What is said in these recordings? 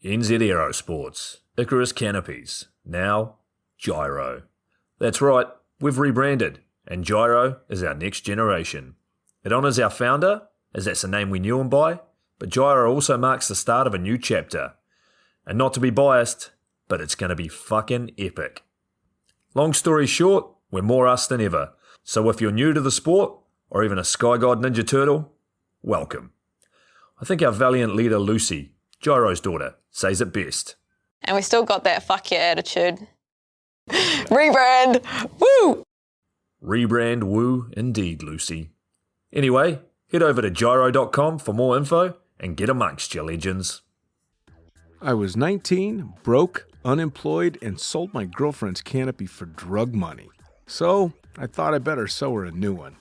NZ Aerosports, Icarus Canopies, now Gyro. That's right, we've rebranded, and Gyro is our next generation. It honours our founder, as that's the name we knew him by, but Gyro also marks the start of a new chapter. And not to be biased, but it's going to be fucking epic. Long story short, we're more us than ever, so if you're new to the sport, or even a Sky God Ninja Turtle, welcome. I think our valiant leader Lucy, Gyro's daughter, says it best. And we still got that fuck yeah attitude. Rebrand! Woo! Rebrand woo indeed, Lucy. Anyway, head over to gyro.com for more info and get amongst your legends. I was 19, broke, unemployed, and sold my girlfriend's canopy for drug money. So I thought I better sew her a new one.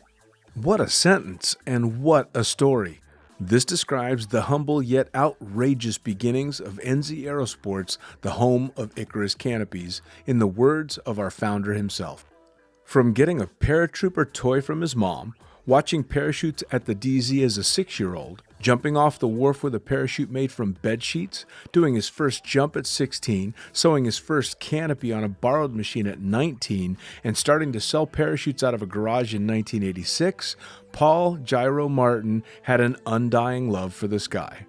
What a sentence, and what a story. This describes the humble yet outrageous beginnings of NZ Aerosports, the home of Icarus Canopies, in the words of our founder himself. From getting a paratrooper toy from his mom, watching parachutes at the DZ as a 6-year-old, jumping off the wharf with a parachute made from bed sheets, doing his first jump at 16, sewing his first canopy on a borrowed machine at 19, and starting to sell parachutes out of a garage in 1986, Paul Gyro Martin had an undying love for the sky.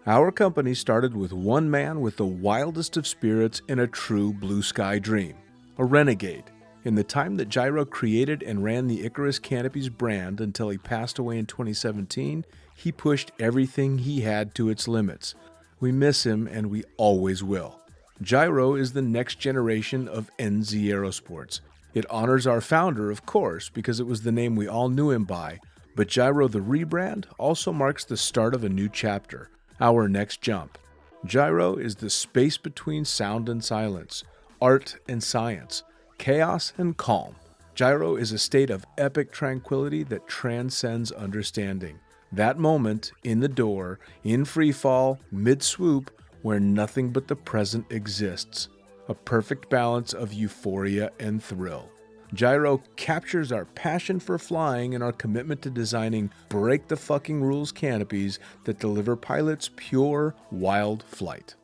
Our company started with one man with the wildest of spirits and a true blue sky dream, a renegade. In the time that Gyro created and ran the Icarus Canopies brand until he passed away in 2017, he pushed everything he had to its limits. We miss him, and we always will. Gyro is the next generation of NZ Aerosports. It honors our founder, of course, because it was the name we all knew him by, but Gyro the rebrand also marks the start of a new chapter, our next jump. Gyro is the space between sound and silence, art and science, chaos and calm. Gyro is a state of epic tranquility that transcends understanding. That moment, in the door, in free fall, mid-swoop, where nothing but the present exists. A perfect balance of euphoria and thrill. Gyro captures our passion for flying and our commitment to designing break-the-fucking-rules canopies that deliver pilots pure, wild flight.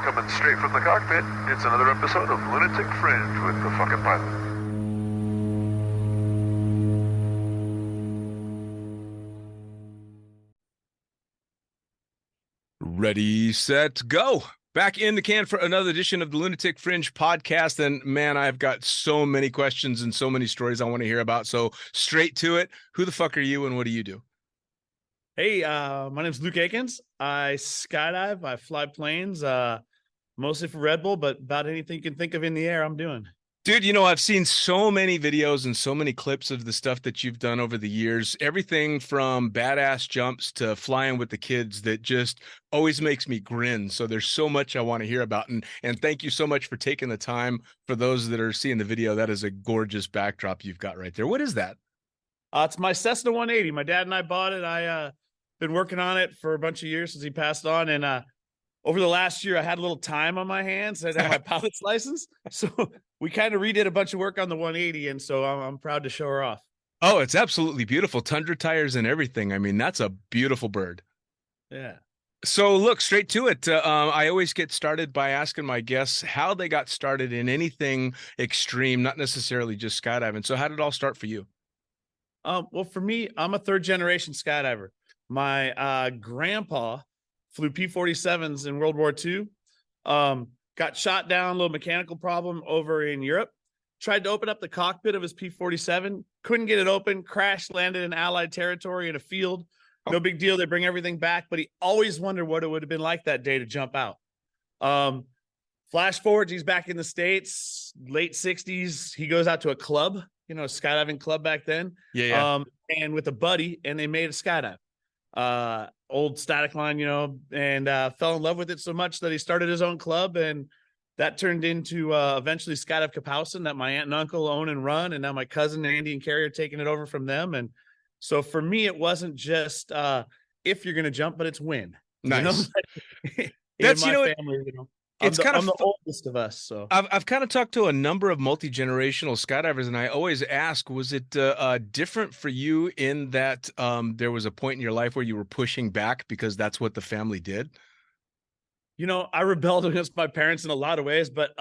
Coming straight from the cockpit, it's another episode of Lunatic Fringe with the fucking pilot. Ready, set, go. Back in the can for another edition of the Lunatic Fringe podcast. And man, I've got so many questions and so many stories I want to hear about. So straight to it. Who the fuck are you and what do you do? Hey, my name's Luke Aikins. I skydive. I fly planes, mostly for RedBull, but about anything you can think of in the air, I'm doing. Dude, you know, I've seen so many videos and so many clips of the stuff that you've done over the years, everything from badass jumps to flying with the kids that just always makes me grin. So there's so much I want to hear about. And thank you so much for taking the time. For those that are seeing the video, that is a gorgeous backdrop you've got right there. What is that? It's my Cessna 180. My dad and I bought it. I been working on it for a bunch of years since he passed on. And over the last year, I had a little time on my hands. I had my pilot's license. So we kind of redid a bunch of work on the 180. And so I'm proud to show her off. Oh, it's absolutely beautiful. Tundra tires and everything. I mean, that's a beautiful bird. Yeah. So look, straight to it. I always get started by asking my guests how they got started in anything extreme, not necessarily just skydiving. So how did it all start for you? Well, for me, I'm a third generation skydiver. My grandpa flew P-47s in World War II, got shot down, a little mechanical problem over in Europe, tried to open up the cockpit of his P-47, couldn't get it open, crashed, landed in Allied territory in a field. No big deal. They bring everything back, but he always wondered what it would have been like that day to jump out. Flash forward, he's back in the States, late 60s. He goes out to a club, a skydiving club back then. Yeah. And with a buddy, and they made a skydive. Old static line, and fell in love with it so much that he started his own club and that turned into eventually Skydive Kapowsin that my aunt and uncle own and run. And now my cousin Andy and Carrie are taking it over from them. And so for me, it wasn't just if you're going to jump, but it's when. Nice. That's, you know, family, you know. I'm the oldest of us, so I've kind of talked to a number of multi-generational skydivers, and I always ask, was it different for you in that there was a point in your life where you were pushing back because that's what the family did? You know, I rebelled against my parents in a lot of ways, but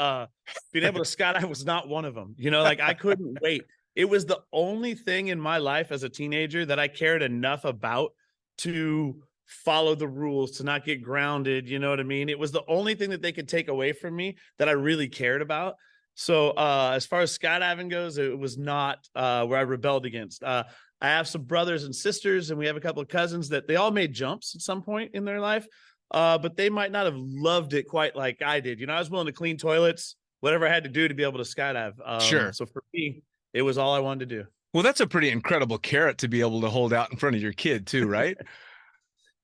being able to skydive was not one of them. You know, like I couldn't wait. It was the only thing in my life as a teenager that I cared enough about to follow the rules, to not get grounded. You know what I mean? It was the only thing that they could take away from me that I really cared about. So as far as skydiving goes, it was not where I rebelled against. I have some brothers and sisters, and we have a couple of cousins that they all made jumps at some point in their life. But they might not have loved it quite like I did. You know, I was willing to clean toilets, whatever I had to do to be able to skydive. Sure. So for me, it was all I wanted to do. Well, that's a pretty incredible carrot to be able to hold out in front of your kid too, right?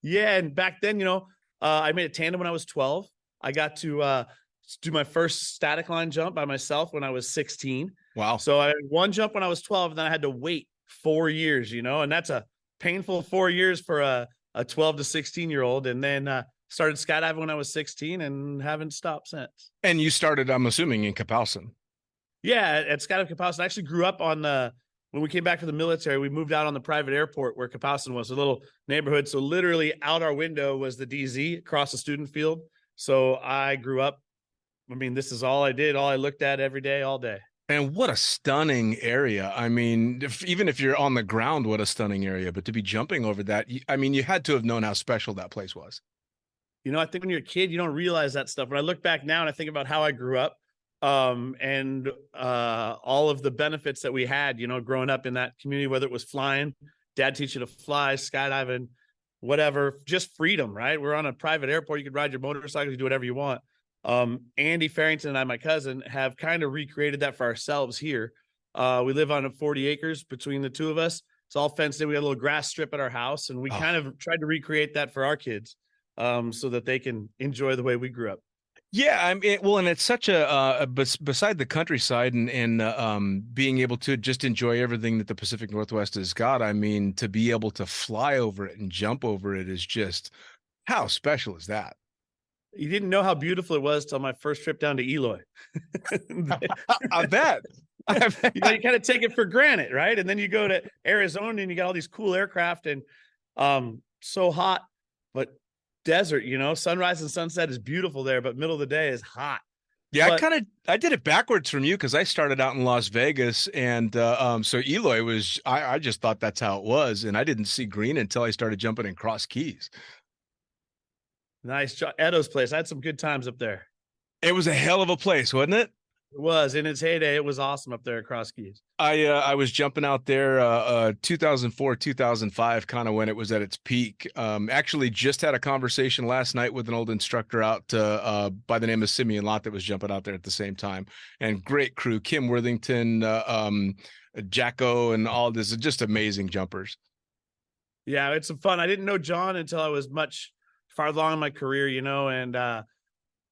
Yeah. And back then, you know, I made a tandem when I was 12. I got to do my first static line jump by myself when I was 16. Wow. So I had one jump when I was 12, and then I had to wait 4 years, you know, and that's a painful 4 years for a 12 to 16-year-old. And then started skydiving when I was 16 and haven't stopped since. And you started, I'm assuming, in Kapowsin. Yeah, at Skydive Kapowsin. I actually grew up on when we came back from the military, we moved out on the private airport where Kapowsin was, a little neighborhood. So literally out our window was the DZ across the student field. So I grew up. I mean, this is all I did, all I looked at every day, all day. And what a stunning area. I mean, even if you're on the ground, what a stunning area. But to be jumping over that, I mean, you had to have known how special that place was. You know, I think when you're a kid, you don't realize that stuff. When I look back now and I think about how I grew up, and all of the benefits that we had, you know, growing up in that community, whether it was flying, dad teach you to fly, skydiving, whatever, just freedom, right? We're on a private airport. You could ride your motorcycle, you do whatever you want. Andy Farrington and I, my cousin, have kind of recreated that for ourselves here. We live on 40 acres between the two of us. It's all fenced in. We got a little grass strip at our house, and we kind of tried to recreate that for our kids, so that they can enjoy the way we grew up. Yeah, I mean, well, and it's such a beside the countryside and being able to just enjoy everything that the Pacific Northwest has got. I mean, to be able to fly over it and jump over it is just, how special is that? You didn't know how beautiful it was till my first trip down to Eloy. I bet. You know, you kind of take it for granted, right? And then you go to Arizona and you got all these cool aircraft and so hot, but desert, you know, sunrise and sunset is beautiful there, but middle of the day is hot. Yeah, I did it backwards from you because I started out in Las Vegas, and so Eloy was, I just thought that's how it was, and I didn't see green until I started jumping in Cross Keys. Nice. Edo's place. I had some good times up there. It was a hell of a place, wasn't it? It was. In its heyday, it was awesome up there at Cross Keys. I was jumping out there 2004, 2005, kind of when it was at its peak. Actually just had a conversation last night with an old instructor out by the name of Simeon Lott that was jumping out there at the same time. And great crew, Kim Worthington, Jacko, and all this, just amazing jumpers. Yeah, it's some fun. I didn't know John until I was much farther along in my career, you know, and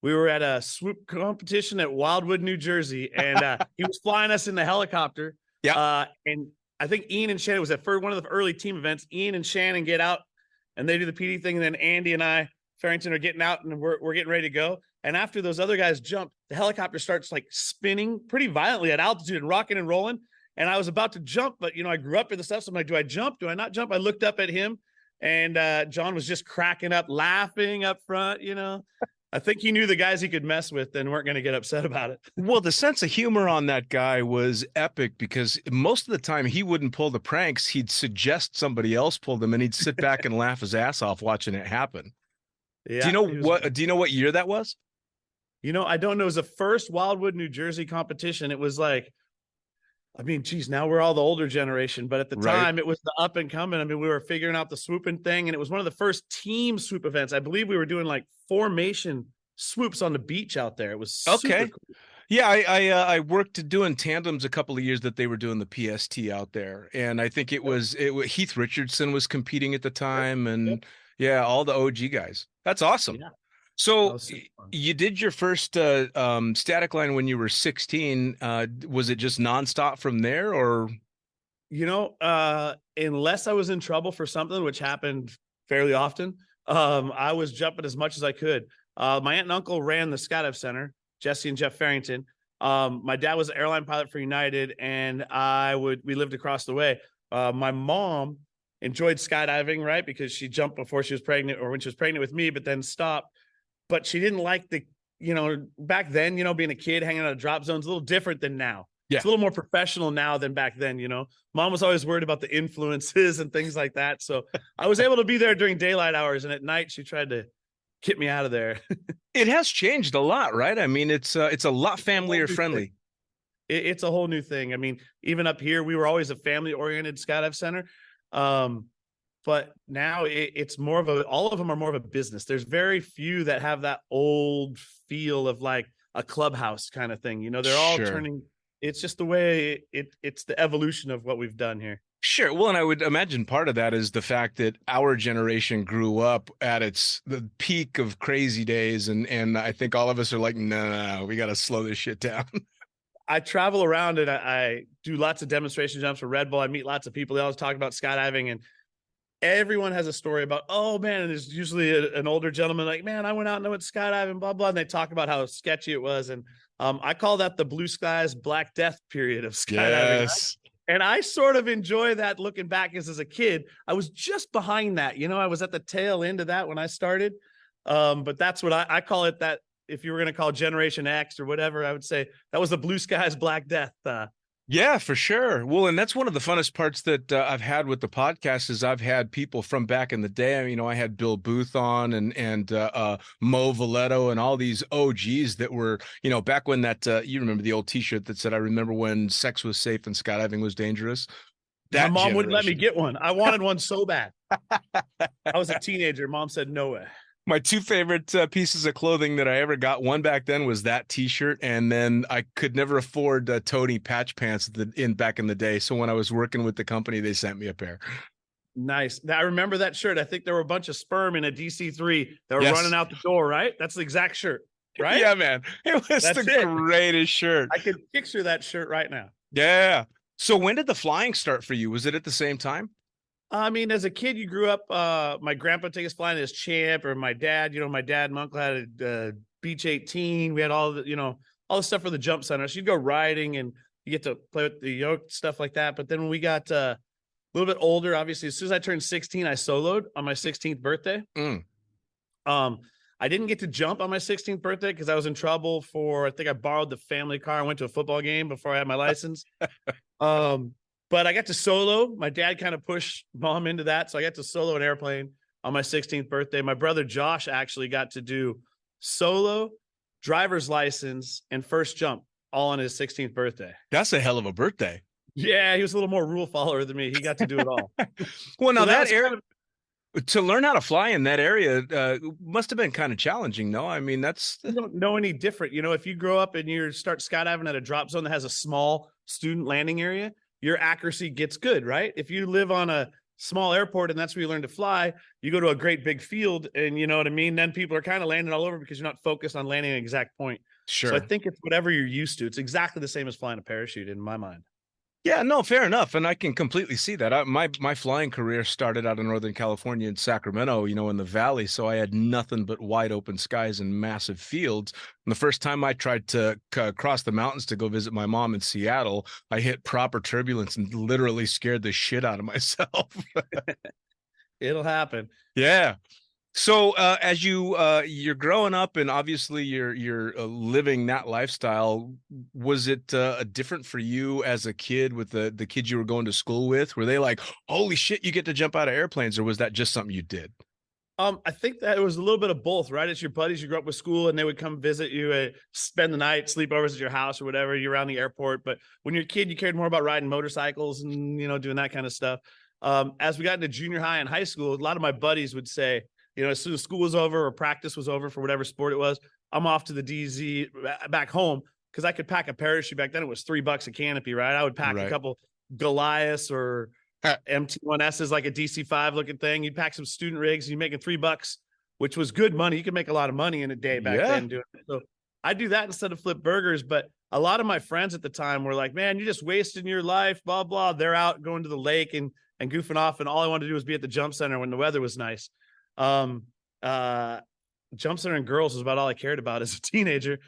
we were at a swoop competition at Wildwood, New Jersey, and he was flying us in the helicopter. Yeah. And I think Ian and Shannon was at one of the early team events. Ian and Shannon get out and they do the PD thing. And then Andy and I, Farrington, are getting out and we're getting ready to go. And after those other guys jump, the helicopter starts like spinning pretty violently at altitude and rocking and rolling. And I was about to jump, but, you know, I grew up in the stuff. So I'm like, do I jump? Do I not jump? I looked up at him and John was just cracking up, laughing up front, you know. I think he knew the guys he could mess with and weren't going to get upset about it. Well, the sense of humor on that guy was epic because most of the time he wouldn't pull the pranks. He'd suggest somebody else pull them and he'd sit back and laugh his ass off watching it happen. Yeah. Do you know what year that was? You know, I don't know. It was the first Wildwood, New Jersey competition. It was like, I mean, geez, now we're all the older generation, but at the time it was the up and coming. I mean, we were figuring out the swooping thing, and it was one of the first team swoop events. I believe we were doing like formation swoops on the beach out there. It was super cool. Yeah, I worked doing tandems a couple of years that they were doing the PST out there, and I think it was Heath Richardson was competing at the time, and yeah, all the OG guys. That's awesome. Yeah. So was super fun. you did your first static line when you were 16. Was it just nonstop from there, or? Unless I was in trouble for something, which happened fairly often, I was jumping as much as I could. My aunt and uncle ran the skydive center, Jesse and Jeff Farrington. My dad was an airline pilot for United, and we lived across the way. My mom enjoyed skydiving, right? Because she jumped before she was pregnant, or when she was pregnant with me, but then stopped. But she didn't like back then, being a kid hanging out of drop zones, a little different than now. Yeah. It's a little more professional now than back then, Mom was always worried about the influences and things like that. So I was able to be there during daylight hours, and at night she tried to get me out of there. It has changed a lot, right? I mean, it's a lot family friendly. It's a whole new thing. I mean, even up here, we were always a family-oriented skydive center. But now it's more of all of them are more of a business. There's very few that have that old feel of like a clubhouse kind of thing. They're all turning. It's just the way it's the evolution of what we've done here. Sure. Well, and I would imagine part of that is the fact that our generation grew up at the peak of crazy days. And I think all of us are like, no, we got to slow this shit down. I travel around and I do lots of demonstration jumps for RedBull. I meet lots of people. They always talk about skydiving, and everyone has a story about, oh man, and there's usually an older gentleman like, man, I went out and I went skydiving, blah, blah. And they talk about how sketchy it was. And I call that the blue skies, black death period of skydiving. Yes. And I sort of enjoy that looking back, because as a kid, I was just behind that. I was at the tail end of that when I started. But that's what I call it. That if you were going to call Generation X or whatever, I would say that was the blue skies, black death. Yeah, for sure. Well, and that's one of the funnest parts that I've had with the podcast is I've had people from back in the day. I had Bill Booth on and Mo Valetto and all these OGs that were, back when that you remember the old T-shirt that said, "I remember when sex was safe and skydiving was dangerous." My mom wouldn't let me get one. I wanted one so bad. I was a teenager. Mom said, no way. My two favorite pieces of clothing that I ever got, one back then was that T-shirt, and then I could never afford Tony patch pants back in the day. So when I was working with the company, they sent me a pair. Nice. I remember that shirt. I think there were a bunch of sperm in a DC-3 that were running out the door, right? That's the exact shirt, right? Yeah, man. It was greatest shirt. I can picture that shirt right now. Yeah. So when did the flying start for you? Was it at the same time? I mean, as a kid, you grew up, my grandpa took us flying as Champ, or my dad, my dad and uncle had a Beach 18. We had all the stuff for the jump center. So you'd go riding and you get to play with the yoke, stuff like that. But then when we got a little bit older, obviously, as soon as I turned 16, I soloed on my 16th birthday. I didn't get to jump on my 16th birthday because I was in trouble I think I borrowed the family car. I went to a football game before I had my license. But I got to solo. My dad kind of pushed mom into that. So I got to solo an airplane on my 16th birthday. My brother Josh actually got to do solo, driver's license, and first jump all on his 16th birthday. That's a hell of a birthday. Yeah, he was a little more rule follower than me. He got to do it all. Well, now that area, to learn how to fly in that area must have been kind of challenging, no? I mean, you don't know any different. If you grow up and you start skydiving at a drop zone that has a small student landing area, your accuracy gets good, right? If you live on a small airport and that's where you learn to fly, you go to a great big field and you know what I mean? Then people are kind of landing all over because you're not focused on landing an exact point. Sure. So I think it's whatever you're used to. It's exactly the same as flying a parachute in my mind. Yeah, no, fair enough. And I can completely see that. My flying career started out in Northern California in Sacramento, in the valley. So I had nothing but wide open skies and massive fields. And the first time I tried to cross the mountains to go visit my mom in Seattle, I hit proper turbulence and literally scared the shit out of myself. It'll happen. Yeah. So as you're growing up and obviously you're living that lifestyle, was it different for you as a kid with the kids you were going to school with? Were they like, holy shit, you get to jump out of airplanes, or was that just something you did? I think that it was a little bit of both, right? It's your buddies you grew up with school and they would come visit you, spend the night, sleepovers at your house or whatever, you're around the airport. But when you're a kid, you cared more about riding motorcycles and, doing that kind of stuff. As we got into junior high and high school, a lot of my buddies would say, as soon as school was over or practice was over for whatever sport it was, I'm off to the DZ back home because I could pack a parachute. Back then it was $3 a canopy, right? I would pack a couple Goliaths or MT1Ss, like a DC-5 looking thing. You'd pack some student rigs and you're making $3 which was good money. You could make a lot of money in a day back then doing it. So I do that instead of flip burgers. But a lot of my friends at the time were like, man, you're just wasting your life, blah, blah. They're out going to the lake and goofing off. And all I wanted to do was be at the jump center when the weather was nice. Jump center and girls was about all I cared about as a teenager.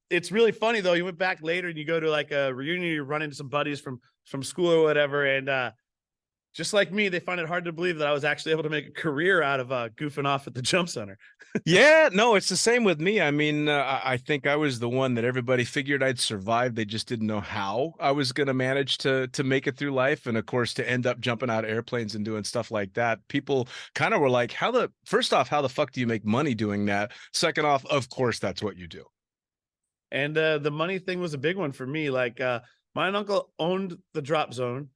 It's really funny though. You went back later and you go to like a reunion, you run into some buddies from school or whatever. And, just like me, they find it hard to believe that I was actually able to make a career out of goofing off at the jump center. Yeah, no, it's the same with me. I mean, I think I was the one that everybody figured I'd survive. They just didn't know how I was going to manage to make it through life. And of course, to end up jumping out of airplanes and doing stuff like that, people kind of were like, first off, how the fuck do you make money doing that? Second off, of course, that's what you do. And the money thing was a big one for me. Like my uncle owned the drop zone.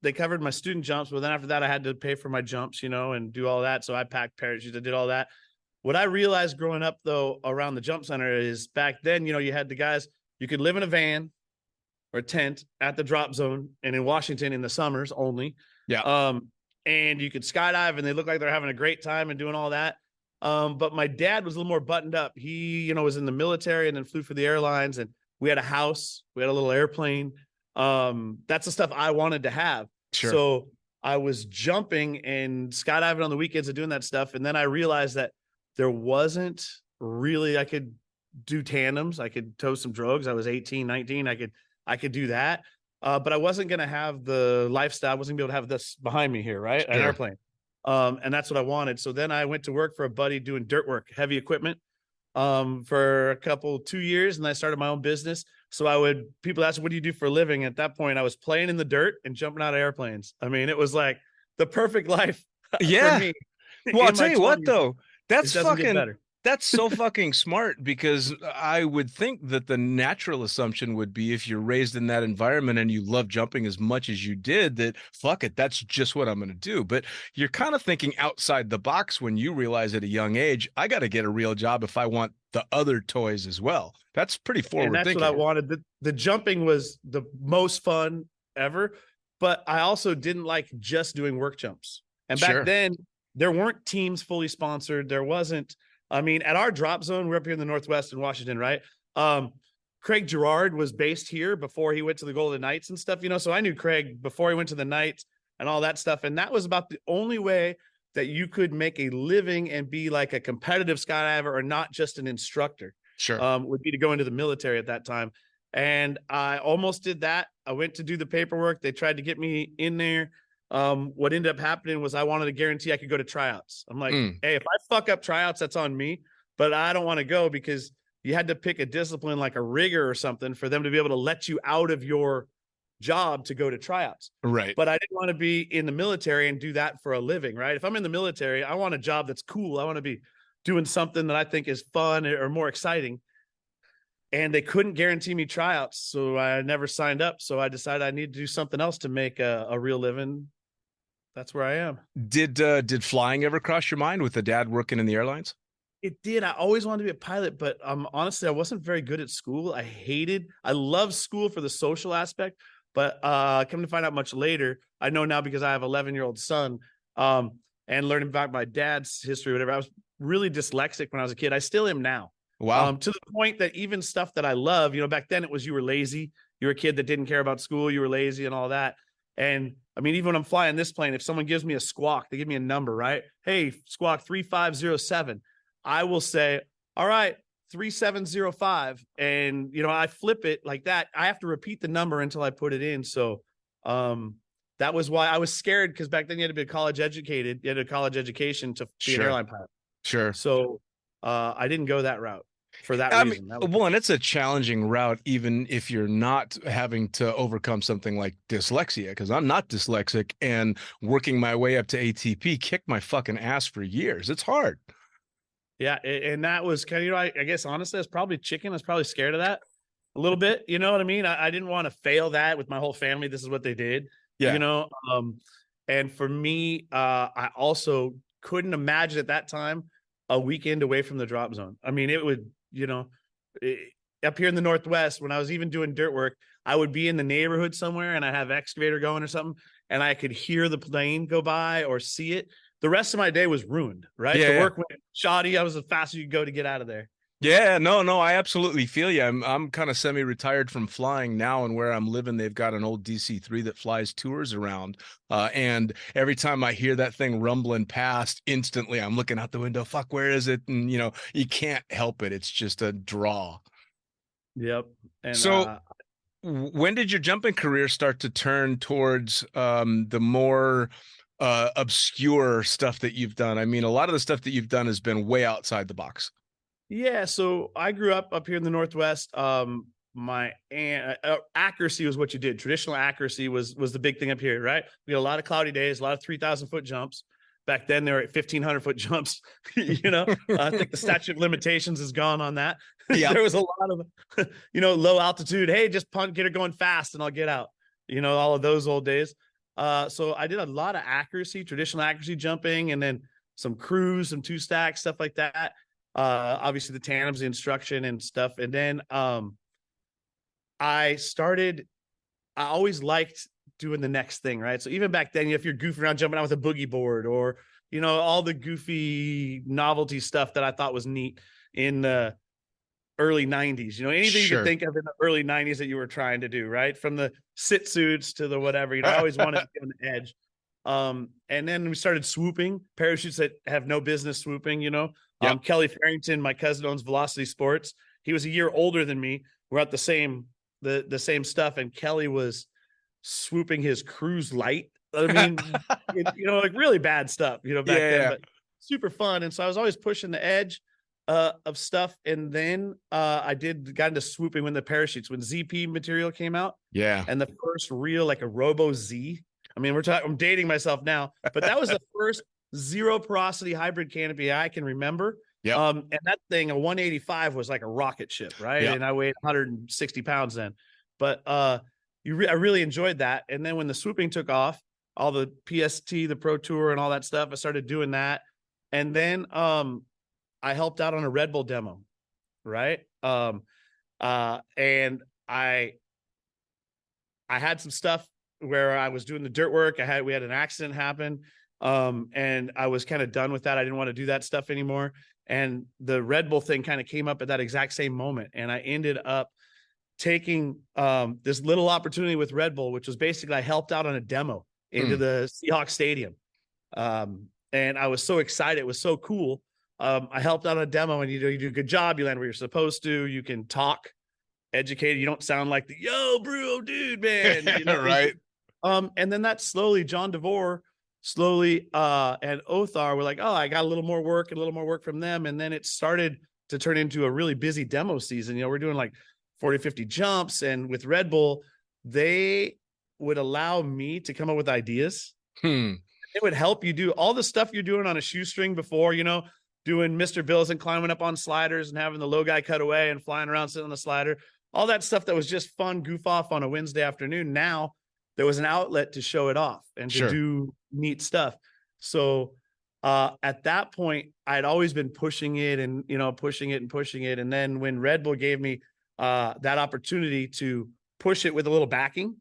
They covered my student jumps, but then after that, I had to pay for my jumps, and do all that. So I packed parachutes, I did all that. What I realized growing up, though, around the jump center is back then, you had the guys, you could live in a van or a tent at the drop zone and in Washington in the summers only. Yeah. And you could skydive and they look like they're having a great time and doing all that. But my dad was a little more buttoned up. He, was in the military and then flew for the airlines, and we had a house, we had a little airplane. That's the stuff I wanted to have. Sure. So I was jumping and skydiving on the weekends and doing that stuff. And then I realized that there wasn't really, I could do tandems. I could tow some drogues. I was 18, 19. I could do that. But I wasn't going to have the lifestyle. I wasn't going to be able to have this behind me here, right? Sure. An airplane. And that's what I wanted. So then I went to work for a buddy doing dirt work, heavy equipment, for 2 years. And I started my own business. So people ask, what do you do for a living? At that point, I was playing in the dirt and jumping out of airplanes. I mean, it was like the perfect life for me. Well, I'll tell you what, though, that's so fucking smart, because I would think that the natural assumption would be, if you're raised in that environment and you love jumping as much as you did, that fuck it, that's just what I'm going to do. But you're kind of thinking outside the box when you realize at a young age, I got to get a real job if I want the other toys as well. That's pretty forward and that's thinking. What I wanted. The jumping was the most fun ever, but I also didn't like just doing work jumps. And back then, there weren't teams fully sponsored. There wasn't. I mean, at our drop zone, we're up here in the Northwest in Washington, right? Craig Girard was based here before he went to the Golden Knights and stuff, so I knew Craig before he went to the Knights and all that stuff. And that was about the only way that you could make a living and be like a competitive skydiver or not just an instructor. Sure. Would be to go into the military at that time. And I almost did that. I went to do the paperwork. They tried to get me in there. What ended up happening was I wanted to guarantee I could go to tryouts. I'm like, hey, if I fuck up tryouts, that's on me, but I don't want to go, because you had to pick a discipline like a rigger or something for them to be able to let you out of your job to go to tryouts. Right. But I didn't want to be in the military and do that for a living, right? If I'm in the military, I want a job that's cool. I want to be doing something that I think is fun or more exciting. And they couldn't guarantee me tryouts, so I never signed up. So I decided I need to do something else to make a real living. That's where I am. Did flying ever cross your mind with the dad working in the airlines? It did. I always wanted to be a pilot, but honestly, I wasn't very good at school. I love school for the social aspect, but come to find out much later, I know now because I have an 11-year-old son, and learning about my dad's history, whatever. I was really dyslexic when I was a kid. I still am now. Wow. To the point that even stuff that I love, back then it was, you were lazy. You were a kid that didn't care about school. You were lazy and all that. And I mean, even when I'm flying this plane, if someone gives me a squawk, they give me a number, right? Hey, squawk 3507. I will say, all right, 3705. And, I flip it like that. I have to repeat the number until I put it in. So that was why I was scared, because back then you had to be college educated. You had a college education to be an airline pilot. Sure. So I didn't go that route. For that reason. And it's a challenging route, even if you're not having to overcome something like dyslexia, because I'm not dyslexic, and working my way up to ATP kicked my fucking ass for years. It's hard. Yeah. And that was kind of, I guess, honestly, I was probably chicken. I was probably scared of that a little bit. You know what I mean? I didn't want to fail that with my whole family. This is what they did. Yeah. And for me, I also couldn't imagine at that time a weekend away from the drop zone. I mean, it would, up here in the Northwest, when I was even doing dirt work, I would be in the neighborhood somewhere and I'd have excavator going or something, and I could hear the plane go by or see it. the rest of my day was ruined, right? Yeah, The work went shoddy. I was as fast as you could go to get out of there. Yeah, no, I absolutely feel you. I'm kind of semi-retired from flying now, and where I'm living, they've got an old DC-3 that flies tours around. And every time I hear that thing rumbling past, instantly I'm looking out the window. Fuck, where is it? And you can't help it. It's just a draw. Yep. And So, when did your jumping career start to turn towards the more obscure stuff that you've done? I mean, a lot of the stuff that you've done has been way outside the box. yeah, so I grew up here in the Northwest. My accuracy was what you did. Traditional accuracy was the big thing up here, right? We had a lot of cloudy days, a lot of 3,000-foot jumps. Back then, they were at 1,500-foot jumps. I think the statute of limitations is gone on that. Yeah. There was a lot of, low altitude. Hey, just get her going fast and I'll get out. All of those old days. So I did a lot of accuracy, traditional accuracy jumping, and then some cruise, some two stacks, stuff like that. Obviously the tandems, the instruction and stuff. And then I always liked doing the next thing, right? So even back then, if you're goofing around jumping out with a boogie board or, all the goofy novelty stuff that I thought was neat in the early 90s, anything you could think of in the early 90s that you were trying to do, right? From the sit suits to the whatever, I always wanted to be on the edge. And then we started swooping, parachutes that have no business swooping, Yep. Kelly Farrington, my cousin, owns Velocity Sports. He was a year older than me. We're at the same stuff. And Kelly was swooping his Cruise Light. I mean, like really bad stuff, back then, but super fun. And so I was always pushing the edge of stuff. And then I got into swooping when the parachutes, when ZP material came out. Yeah. And the first real, like a Robo Z. I mean, I'm dating myself now, but that was the first zero porosity hybrid canopy I can remember. Yeah. And that thing, a 185, was like a rocket ship, right? Yep. And I weighed 160 pounds then. But I really enjoyed that. And then when the swooping took off, all the PST, the Pro Tour, and all that stuff, I started doing that. And then I helped out on a RedBull demo, right? And I had some stuff where I was doing the dirt work. We had an accident happen. And I was kind of done with that. I didn't want to do that stuff anymore. And the RedBull thing kind of came up at that exact same moment. And I ended up taking this little opportunity with RedBull, which was basically I helped out on a demo into the Seahawks Stadium. And I was so excited. It was so cool. I helped out on a demo, and you do a good job. You land where you're supposed to. You can talk, educated. You don't sound like the yo, bro, dude, man. Right. And then that slowly, John DeVore and Othar were like, oh, I got a little more work from them. And then it started to turn into a really busy demo season. We're doing like 40, 50 jumps. And with RedBull, they would allow me to come up with ideas. It would help you do all the stuff you're doing on a shoestring before, doing Mr. Bills and climbing up on sliders and having the low guy cut away and flying around sitting on the slider, all that stuff that was just fun, goof off on a Wednesday afternoon. Now there was an outlet to show it off and to do neat stuff. So at that point, I'd always been pushing it and, pushing it. And then when RedBull gave me that opportunity to push it with a little backing,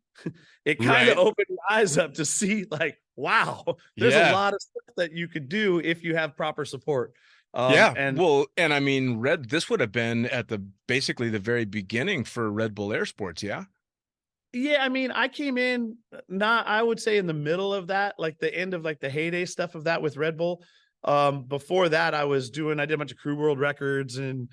it kind of opened my eyes up to see like, wow, there's a lot of stuff that you could do if you have proper support. And I mean, this would have been at basically the very beginning for RedBull Air Sports. Yeah. Yeah, I mean, I came in I would say in the middle of that, like the end of like the heyday stuff of that with RedBull. Before that, I did a bunch of crew world records and,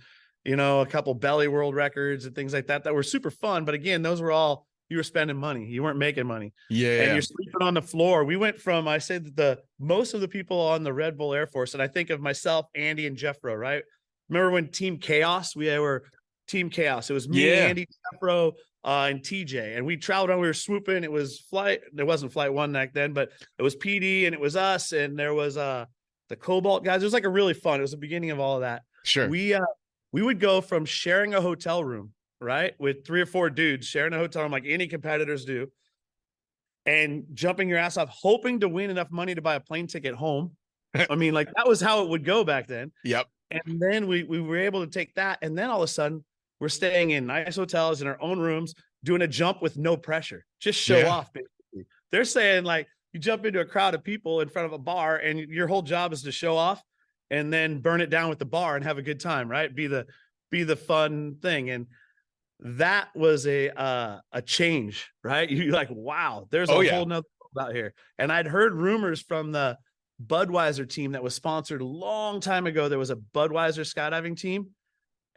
a couple belly world records and things like that were super fun. But again, those were all, you were spending money. You weren't making money. Yeah. And you're sleeping on the floor. We went from, I say that most of the people on the RedBull Air Force, and I think of myself, Andy and Jeffro, right? Remember when Team Chaos, we were Team Chaos. It was me, Andy, Jeffro, and TJ, and we traveled around. We were swooping. It was there wasn't Flight One back then, but it was PD and it was us, and there was the Cobalt guys. It was like a really fun. It was the beginning of all of that. Sure. We would go from sharing a hotel room, right, with 3 or 4 dudes sharing a hotel room like any competitors do, and jumping your ass off, hoping to win enough money to buy a plane ticket home. I mean, like that was how it would go back then. Yep. And then we were able to take that, and then all of a sudden, we're staying in nice hotels in our own rooms, doing a jump with no pressure. Just show off, basically. They're saying like, you jump into a crowd of people in front of a bar, and your whole job is to show off and then burn it down with the bar and have a good time, right? Be the fun thing. And that was a change, right? You're like, wow, there's a whole nother world out here. And I'd heard rumors from the Budweiser team that was sponsored a long time ago. There was a Budweiser skydiving team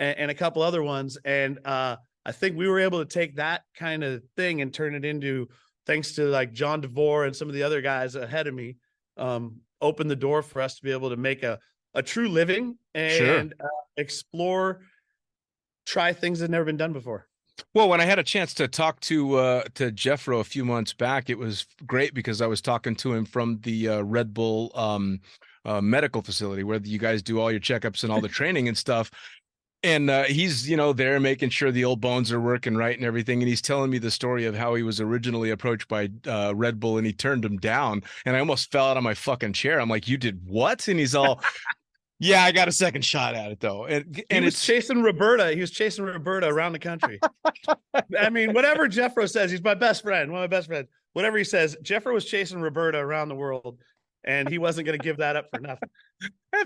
and a couple other ones. And I think we were able to take that kind of thing and turn it into, thanks to like John DeVore and some of the other guys ahead of me, open the door for us to be able to make a true living and explore, try things that have never been done before. Well, when I had a chance to talk to Jeffro a few months back, it was great because I was talking to him from the RedBull medical facility where you guys do all your checkups and all the training and stuff. And he's, there making sure the old bones are working right and everything. And he's telling me the story of how he was originally approached by RedBull and he turned him down. And I almost fell out of my fucking chair. I'm like, you did what? And he's all, yeah, I got a second shot at it though. And it's chasing Roberta. He was chasing Roberta around the country. I mean, whatever Jeffro says, he's my best friend, one of my best friends. Whatever he says, Jeffro was chasing Roberta around the world. And he wasn't going to give that up for nothing.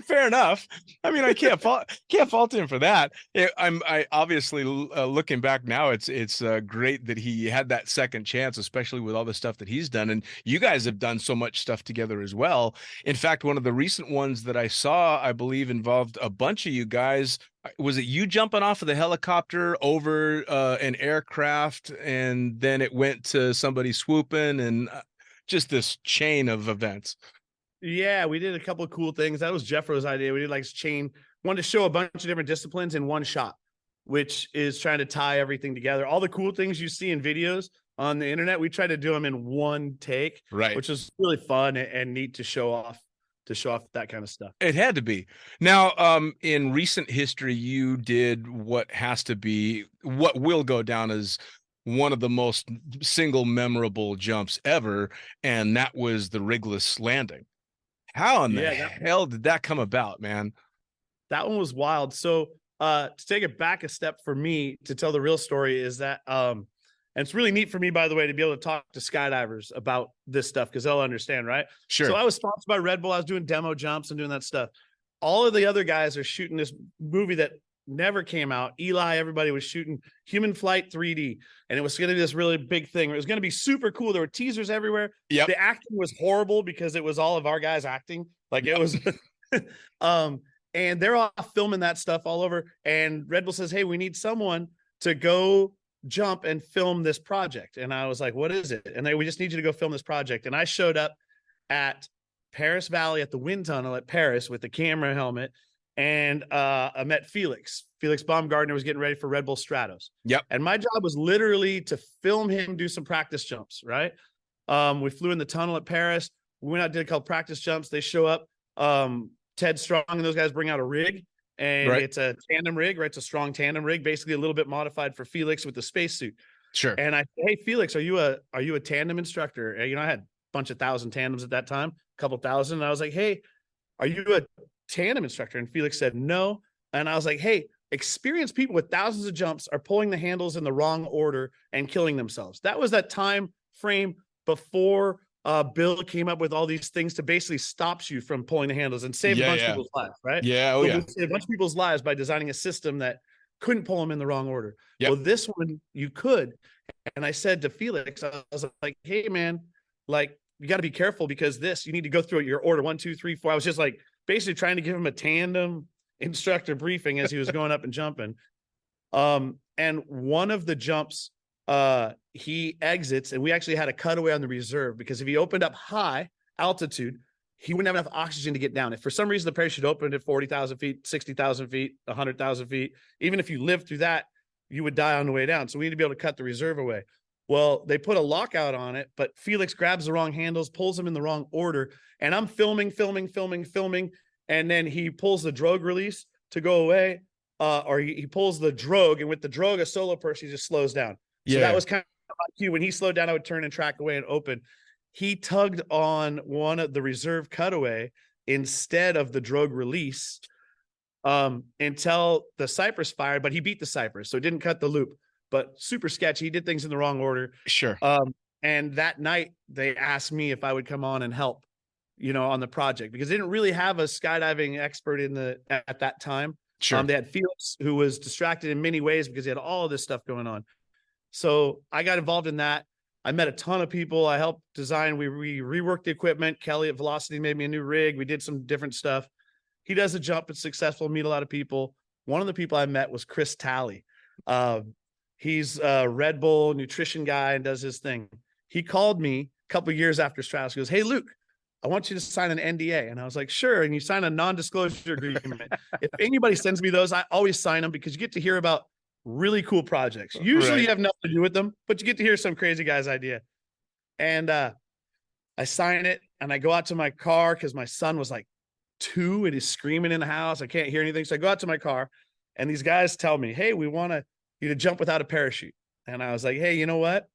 Fair enough. I mean, I can't fault him for that. I obviously looking back now, it's great that he had that second chance, especially with all the stuff that he's done. And you guys have done so much stuff together as well. In fact, one of the recent ones that I saw, I believe, involved a bunch of you guys. Was it you jumping off of the helicopter over an aircraft, and then it went to somebody swooping, and just this chain of events? Yeah, we did a couple of cool things. That was Jeffro's idea. We did like chain, wanted to show a bunch of different disciplines in one shot, which is trying to tie everything together. All the cool things you see in videos on the internet, we try to do them in one take, right? Which is really fun and neat to show off that kind of stuff. It had to be. Now, in recent history, you did what will go down as one of the most single memorable jumps ever, and that was the rigless landing. How in the hell did that come about, man? That one was wild. So to take it back a step for me to tell the real story is that, and it's really neat for me, by the way, to be able to talk to skydivers about this stuff because they'll understand, right? Sure. So I was sponsored by RedBull. I was doing demo jumps and doing that stuff. All of the other guys are shooting this movie that never came out. Eli, everybody was shooting Human Flight 3D, and it was going to be this really big thing. It was going to be super cool. There were teasers everywhere. Yep. The acting was horrible because it was all of our guys acting. Like it was, and they're all filming that stuff all over. And RedBull says, "Hey, we need someone to go jump and film this project." And I was like, "What is it?" And we just need you to go film this project. And I showed up at Paris Valley at the wind tunnel at Paris with the camera helmet. And I met Felix Baumgartner was getting ready for RedBull Stratos. Yep. And my job was literally to film him do some practice jumps, right? We flew in the tunnel at Paris. We went out, did a couple practice jumps. They show up. Ted Strong and those guys bring out a rig, and it's a tandem rig, right? It's a strong tandem rig, basically a little bit modified for Felix with the spacesuit. Sure. And I said, "Hey, Felix, are you a tandem instructor?" And, I had a bunch of thousand tandems at that time, a couple thousand. And I was like, "Hey, are you a tandem instructor?" And Felix said no. And I was like, "Hey, experienced people with thousands of jumps are pulling the handles in the wrong order and killing themselves." That was that time frame before Bill came up with all these things to basically stops you from pulling the handles and save a bunch of people's lives, right? Yeah. We saved a bunch of people's lives by designing a system that couldn't pull them in the wrong order. Yep. Well, this one you could. And I said to Felix, I was like, "Hey man, like you got to be careful because you need to go through your order 1, 2, 3, 4. I was just like basically trying to give him a tandem instructor briefing as he was going up and jumping. And one of the jumps, he exits, and we actually had a cutaway on the reserve because if he opened up high altitude, he wouldn't have enough oxygen to get down. If for some reason the parachute opened at 40,000 feet, 60,000 feet, 100,000 feet, even if you lived through that, you would die on the way down. So we need to be able to cut the reserve away. Well, they put a lockout on it, but Felix grabs the wrong handles, pulls them in the wrong order, and I'm filming, and then he pulls the drogue release to go away, or he pulls the drogue, and with the drogue, a solo person, he just slows down. So that was kind of my cue. When he slowed down, I would turn and track away and open. He tugged on one of the reserve cutaway instead of the drogue release until the Cypress fired, but he beat the Cypress, so it didn't cut the loop. But super sketchy. He did things in the wrong order. Sure. And that night they asked me if I would come on and help, on the project, because they didn't really have a skydiving expert at that time. Sure. They had Felix, who was distracted in many ways because he had all of this stuff going on. So I got involved in that. I met a ton of people. I helped design. We reworked the equipment. Kelly at Velocity made me a new rig. We did some different stuff. He does a jump. It's successful. Meet a lot of people. One of the people I met was Chris Talley. He's a RedBull nutrition guy and does his thing. He called me a couple of years after Stratus. He goes, "Hey, Luke, I want you to sign an NDA." And I was like, "Sure." And you sign a non-disclosure agreement. If anybody sends me those, I always sign them because you get to hear about really cool projects. Usually you have nothing to do with them, but you get to hear some crazy guy's idea. And I sign it and I go out to my car because my son was like 2 and he's screaming in the house. I can't hear anything. So I go out to my car and these guys tell me, "Hey, we want you to jump without a parachute." And I was like, "Hey, you know what?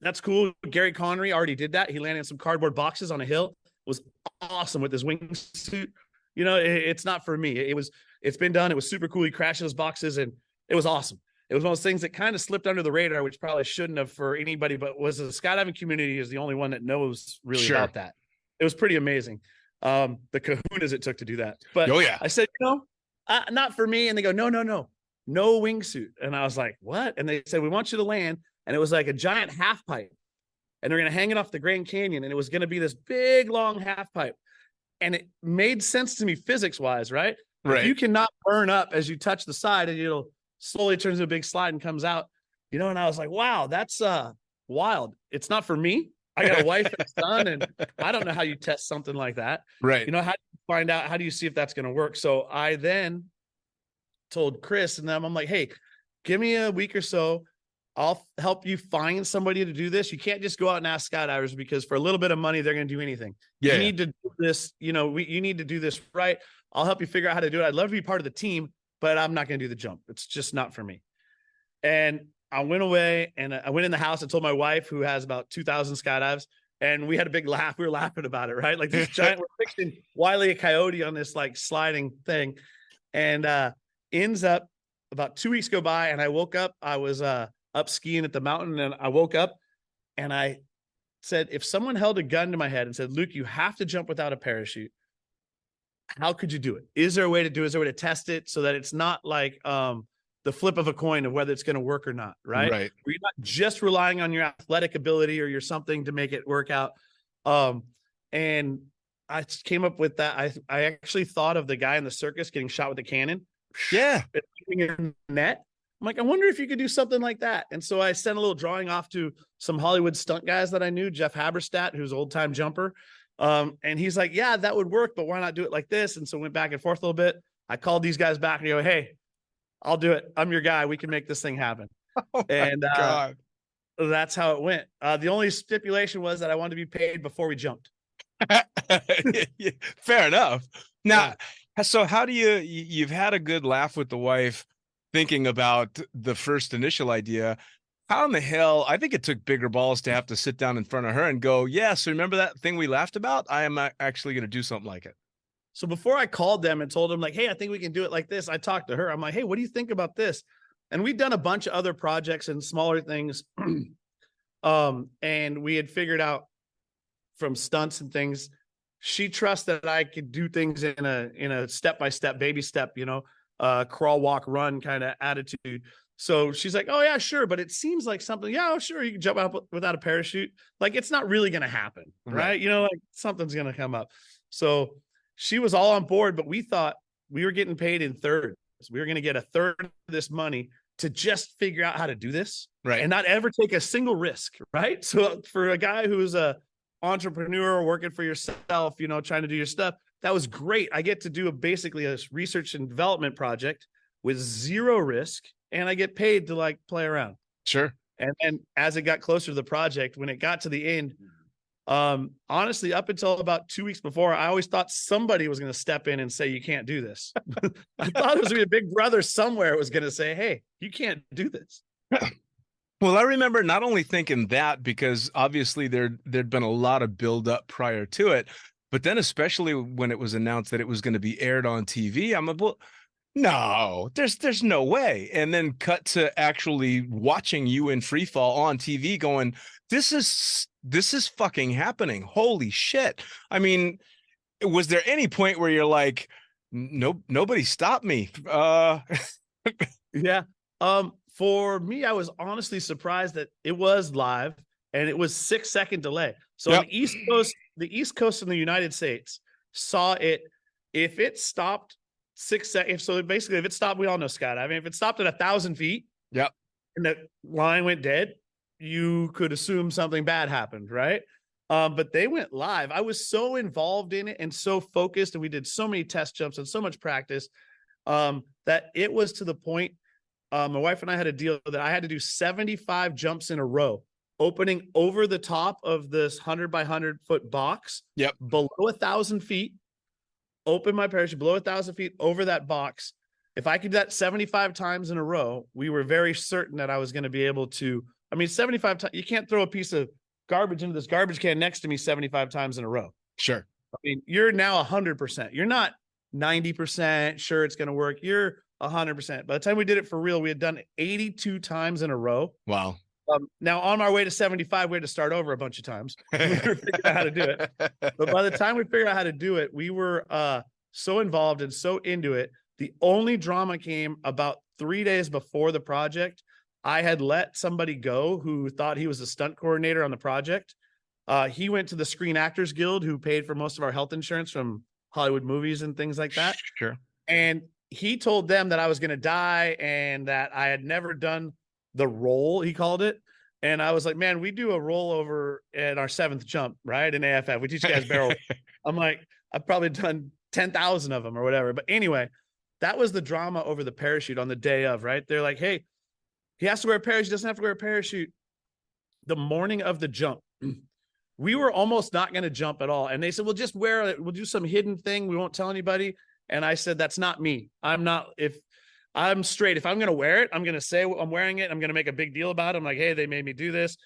That's cool." Gary Connery already did that. He landed in some cardboard boxes on a hill. It was awesome with his wingsuit. It's not for me. It's been done. It was super cool. He crashed those boxes and it was awesome. It was one of those things that kind of slipped under the radar, which probably shouldn't have for anybody, but was the skydiving community is the only one that knows really about that. It was pretty amazing. The kahunas it took to do that. But I said, not for me. And they go, no wingsuit. And I was like, what? And they said, "We want you to land." And it was like a giant half pipe. And they're going to hang it off the Grand Canyon. And it was going to be this big, long half pipe. And it made sense to me physics-wise, right? If you cannot burn up as you touch the side and it'll slowly turns into a big slide and comes out, and I was like, wow, that's wild. It's not for me. I got a wife and a son, and I don't know how you test something like that. Right. How do you find out? How do you see if that's going to work? So I then told Chris and them, I'm like, "Hey, give me a week or so. I'll help you find somebody to do this. You can't just go out and ask skydivers because for a little bit of money, they're going to do anything. You need to do this. You need to do this right. I'll help you figure out how to do it. I'd love to be part of the team, but I'm not going to do the jump. It's just not for me." And I went away and I went in the house and told my wife, who has about 2,000 skydives, and we had a big laugh. We were laughing about it, right? Like this giant, we're fixing Wile E. Coyote on this like sliding thing. And ends up about 2 weeks go by and I woke up. I was up skiing at the mountain and I woke up and I said, if someone held a gun to my head and said, "Luke, you have to jump without a parachute, how could you do it? Is there a way to do it? Is there a way to test it so that it's not like the flip of a coin of whether it's going to work or not, right? Where you're not just relying on your athletic ability or your something to make it work out." And I came up with that. I actually thought of the guy in the circus getting shot with a cannon. Yeah. In the net. I'm like, I wonder if you could do something like that. And so I sent a little drawing off to some Hollywood stunt guys that I knew, Jeff Haberstadt, who's an old-time jumper. And he's like, "Yeah, that would work, but why not do it like this?" And so went back and forth a little bit. I called these guys back and go, "Hey, I'll do it. I'm your guy. We can make this thing happen." And that's how it went. The only stipulation was that I wanted to be paid before we jumped. Fair enough. Now, so how do you've had a good laugh with the wife thinking about the first initial idea. How in the hell, I think it took bigger balls to have to sit down in front of her and go, "Yeah, so remember that thing we laughed about? I am actually going to do something like it." So before I called them and told them like, "Hey, I think we can do it like this," I talked to her. I'm like, "Hey, what do you think about this?" And we'd done a bunch of other projects and smaller things. And we had figured out from stunts and things, she trusts that I could do things in a step-by-step, baby step, crawl, walk, run kind of attitude. So she's like, "Oh yeah, sure." But it seems like something, "Yeah, oh, sure. You can jump out without a parachute." Like it's not really going to happen. Right. Like something's going to come up. So she was all on board, but we thought we were getting paid in thirds. We were going to get a third of this money to just figure out how to do this. Right. And not ever take a single risk. Right. So for a guy who's a entrepreneur working for yourself, trying to do your stuff, that was great. I get to do basically a research and development project with zero risk, and I get paid to like play around. Sure. And then as it got closer to the project, when it got to the end, honestly, up until about 2 weeks before, I always thought somebody was going to step in and say, "You can't do this." I thought it was going to be a big brother somewhere was going to say, "Hey, you can't do this." Well, I remember not only thinking that, because obviously there'd been a lot of build-up prior to it, but then especially when it was announced that it was going to be aired on TV, I'm like, well, No, there's no way. And then cut to actually watching you in free fall on TV going, this is fucking happening. Holy shit. I mean, was there any point where you're like, nope, nobody stopped me? Yeah. For me, I was honestly surprised that it was live and it was 6-second delay. So on the East Coast in the United States saw it. If it stopped 6 seconds, so basically if it stopped, we all know skydiving. If it stopped at 1,000 feet, Yep. and the line went dead, you could assume something bad happened, right? But they went live. I was so involved in it and so focused, and we did so many test jumps and so much practice that it was to the point. My wife and I had a deal that I had to do 75 jumps in a row, opening over the top of this 100 by 100 foot box. Yep. Below 1,000 feet, open my parachute below 1,000 feet over that box. If I could do that 75 times in a row, we were very certain that I was going to be able to. I mean, 75 times, you can't throw a piece of garbage into this garbage can next to me 75 times in a row. Sure. I mean, you're now 100%. You're not 90% sure it's going to work. You're 100%. By the time we did it for real, we had done 82 times in a row. Wow. Now on our way to 75, we had to start over a bunch of times. We were figuring out how to do it. But by the time we figured out how to do it, we were so involved and so into it. The only drama came about 3 days before the project. I had let somebody go who thought he was a stunt coordinator on the project. He went to the Screen Actors Guild, who paid for most of our health insurance from Hollywood movies and things like that. Sure. And he told them that I was going to die and that I had never done the roll, he called it. And I was like, man, we do a rollover at our 7th jump, right? In AFF. We teach you guys barrel. I'm like, I've probably done 10,000 of them or whatever. But anyway, that was the drama over the parachute on the day of, right? They're like, hey, he has to wear a parachute, doesn't have to wear a parachute. The morning of the jump, we were almost not going to jump at all. And they said, well, just wear it. We'll do some hidden thing. We won't tell anybody. And I said, that's not me. I'm straight. If I'm going to wear it, I'm going to say I'm wearing it. I'm going to make a big deal about it. I'm like, hey, they made me do this.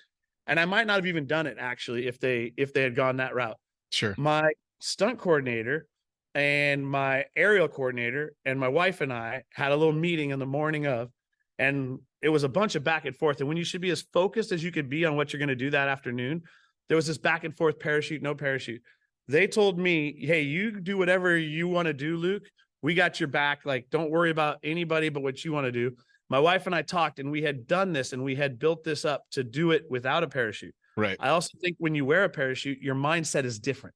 And I might not have even done it actually, if they had gone that route. Sure. My stunt coordinator and my aerial coordinator and my wife and I had a little meeting in the morning of, and it was a bunch of back and forth. And when you should be as focused as you could be on what you're going to do that afternoon, there was this back and forth, parachute, no parachute. They told me, hey, you do whatever you want to do, Luke. We got your back. Like, don't worry about anybody but what you want to do. My wife and I talked, and we had done this, and we had built this up to do it without a parachute. Right. I also think when you wear a parachute, your mindset is different.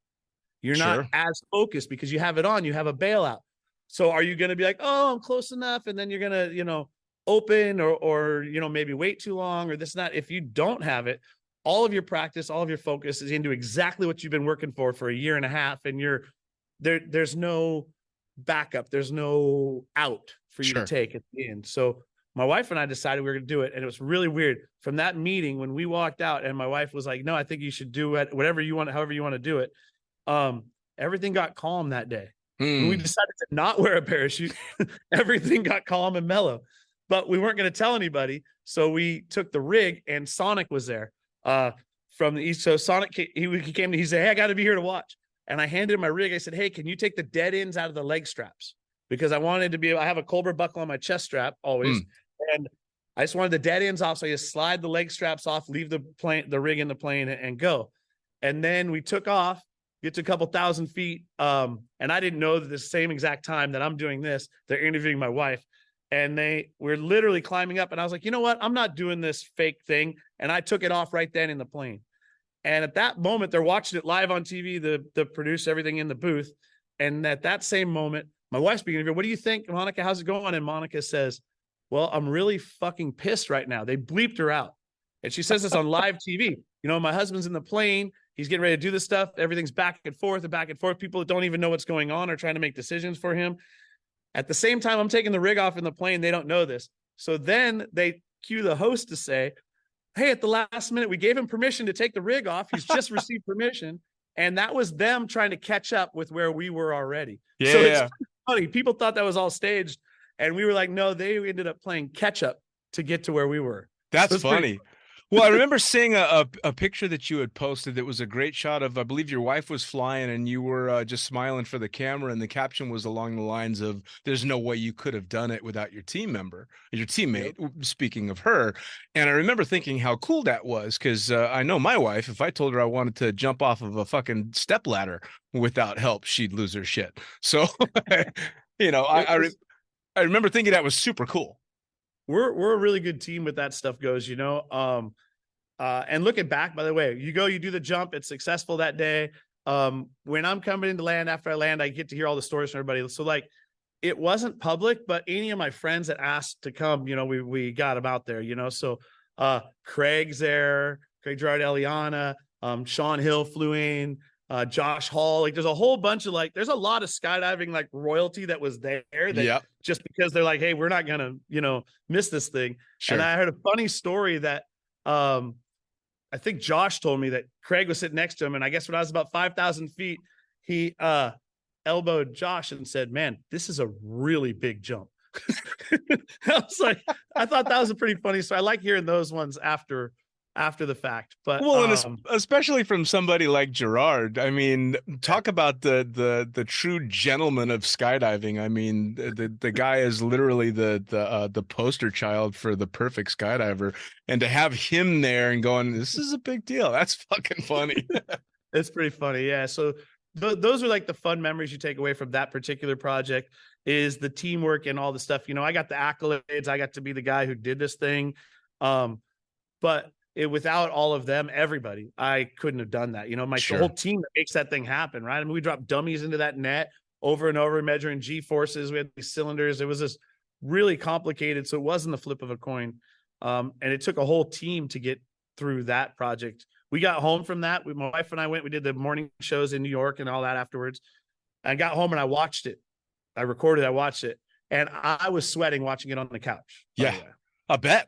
You're not as focused because you have it on. You have a bailout. So are you going to be like, oh, I'm close enough, and then you're going to, open or maybe wait too long or this and that? If you don't have it, all of your practice, all of your focus is into exactly what you've been working for a year and a half, and there's no backup. There's no out for you to take at the end. So my wife and I decided we were going to do it. And it was really weird from that meeting when we walked out and my wife was like, no, I think you should do it. Whatever you want, however you want to do it. Everything got calm that day. When we decided to not wear a parachute, everything got calm and mellow, but we weren't going to tell anybody. So we took the rig, and Sonic was there from the East. So Sonic, he came, he said, hey, I got to be here to watch. And I handed him my rig. I said, hey, can you take the dead ends out of the leg straps? Because I wanted to I have a Cobra buckle on my chest strap always. And I just wanted the dead ends off. So you slide the leg straps off, leave the rig in the plane and go. And then we took off, get to a couple thousand feet. And I didn't know that the same exact time that I'm doing this, they're interviewing my wife. And we're literally climbing up. And I was like, you know what? I'm not doing this fake thing. And I took it off right then in the plane. And at that moment, they're watching it live on TV, the produce everything in the booth. And at that same moment, my wife's beginning to go, what do you think, Monica? How's it going? And Monica says, well, I'm really fucking pissed right now. They bleeped her out. And she says this on live TV. My husband's in the plane. He's getting ready to do this stuff. Everything's back and forth and back and forth. People that don't even know what's going on are trying to make decisions for him. At the same time, I'm taking the rig off in the plane. They don't know this. So then they cue the host to say, hey, at the last minute, we gave him permission to take the rig off. He's just received permission. And that was them trying to catch up with where we were already. Yeah. So it's funny. People thought that was all staged. And we were like, no, they ended up playing catch up to get to where we were. That's funny. Well, I remember seeing a picture that you had posted that was a great shot of, I believe your wife was flying and you were just smiling for the camera, and the caption was along the lines of, "There's no way you could have done it without your team member, your teammate," speaking of her. And I remember thinking how cool that was, because I know my wife, if I told her I wanted to jump off of a fucking step ladder without help, she'd lose her shit. So, you know, I remember thinking that was super cool. We're a really good team with that stuff goes, you know. And looking back, by the way, you do the jump, it's successful that day. When I'm coming into land, after I land, I get to hear all the stories from everybody. So like, it wasn't public, but any of my friends that asked to come, you know, we got them out there, you know. So Craig's there, Craig Gerard, Eliana, Sean Hill flew in, Josh Hall. Like, there's a whole bunch of there's a lot of skydiving like royalty that was there that just because they're like, hey, we're not gonna, you know, miss this thing. Sure. And I heard a funny story that I think Josh told me that Craig was sitting next to him, and I guess when I was about 5,000 feet, he elbowed Josh and said, "Man, this is a really big jump." I was like, I thought that was a pretty funny story. I like hearing those ones after the fact. But and especially from somebody like Gerard. I mean, talk about the true gentleman of skydiving. I mean, the guy is literally the poster child for the perfect skydiver, and to have him there and going, this is a big deal. That's fucking funny. It's pretty funny. Yeah. So those are like the fun memories you take away from that particular project, is the teamwork and all the stuff. You know, I got the accolades. I got to be the guy who did this thing. But without all of them, everybody, I couldn't have done that. You know, the whole team that makes that thing happen, right? I mean, we dropped dummies into that net over and over, measuring G forces. We had these cylinders. It was just really complicated. So it wasn't the flip of a coin. And it took a whole team to get through that project. We got home from that. My wife and I we did the morning shows in New York and all that afterwards. I got home and I watched it. I recorded, I watched it, and I was sweating watching it on the couch. Yeah. I bet.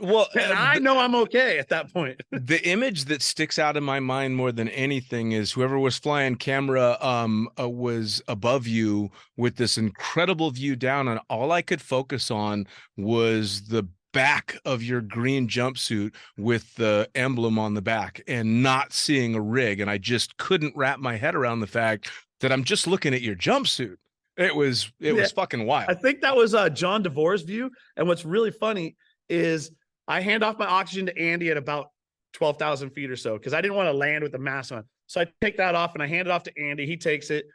Well, and I know I'm okay at that point. The image that sticks out in my mind more than anything is whoever was flying camera was above you with this incredible view down, and all I could focus on was the back of your green jumpsuit with the emblem on the back and not seeing a rig. And I just couldn't wrap my head around the fact that I'm just looking at your jumpsuit. It was fucking wild. I think that was John DeVore's view. And what's really funny is I hand off my oxygen to Andy at about 12,000 feet or so, because I didn't want to land with the mask on. So I take that off and I hand it off to Andy. He takes it.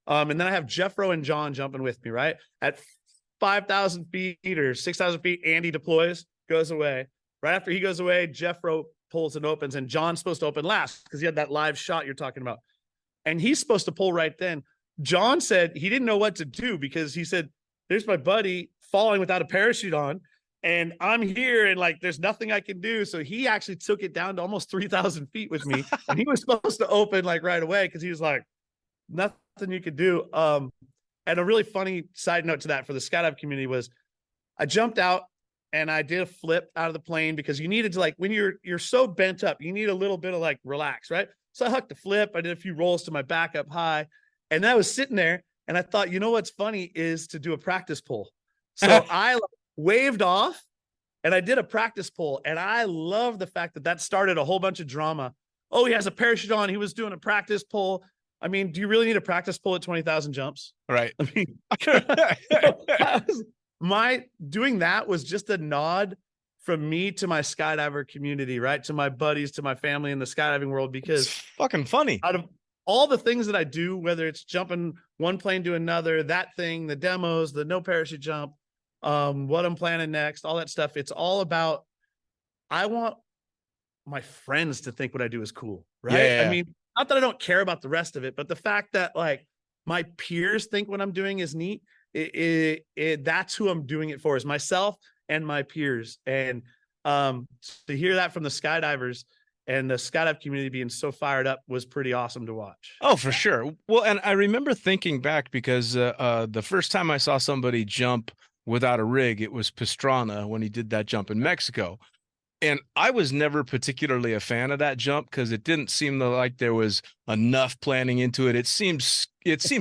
And then I have Jeffro and John jumping with me, right? At 5,000 feet or 6,000 feet, Andy deploys, goes away. Right after he goes away, Jeffro pulls and opens, and John's supposed to open last because he had that live shot you're talking about. And he's supposed to pull right then. John said he didn't know what to do because he said, there's my buddy falling without a parachute on, and I'm here and like, there's nothing I can do. So he actually took it down to almost 3,000 feet with me. And he was supposed to open like right away because he was like, nothing you could do. And a really funny side note to that for the skydive community was I jumped out and I did a flip out of the plane because you needed to, like, when you're so bent up, you need a little bit of like relax, right? So I hucked a flip. I did a few rolls to my back up high, and then I was sitting there and I thought, you know, what's funny is to do a practice pull. So I waved off and I did a practice pull, and I love the fact that started a whole bunch of drama. Oh, he has a parachute on. He was doing a practice pull. I mean, do you really need a practice pull at 20,000 jumps? Right. I mean, my doing that was just a nod from me to my skydiver community, right? To my buddies, to my family in the skydiving world, because it's fucking funny. Out of all the things that I do, whether it's jumping one plane to another, that thing, the demos, the no parachute jump, what I'm planning next, all that stuff, it's all about, I want my friends to think what I do is cool, right? Yeah. I mean, not that I don't care about the rest of it, but the fact that like my peers think what I'm doing is neat, that's who I'm doing it for, is myself and my peers. And to hear that from the skydivers and the skydive community being so fired up was pretty awesome to watch. Oh, for sure. Well, and I remember thinking back because the first time I saw somebody jump without a rig, it was Pastrana when he did that jump in Mexico. And I was never particularly a fan of that jump because it didn't seem like there was enough planning into it. It seems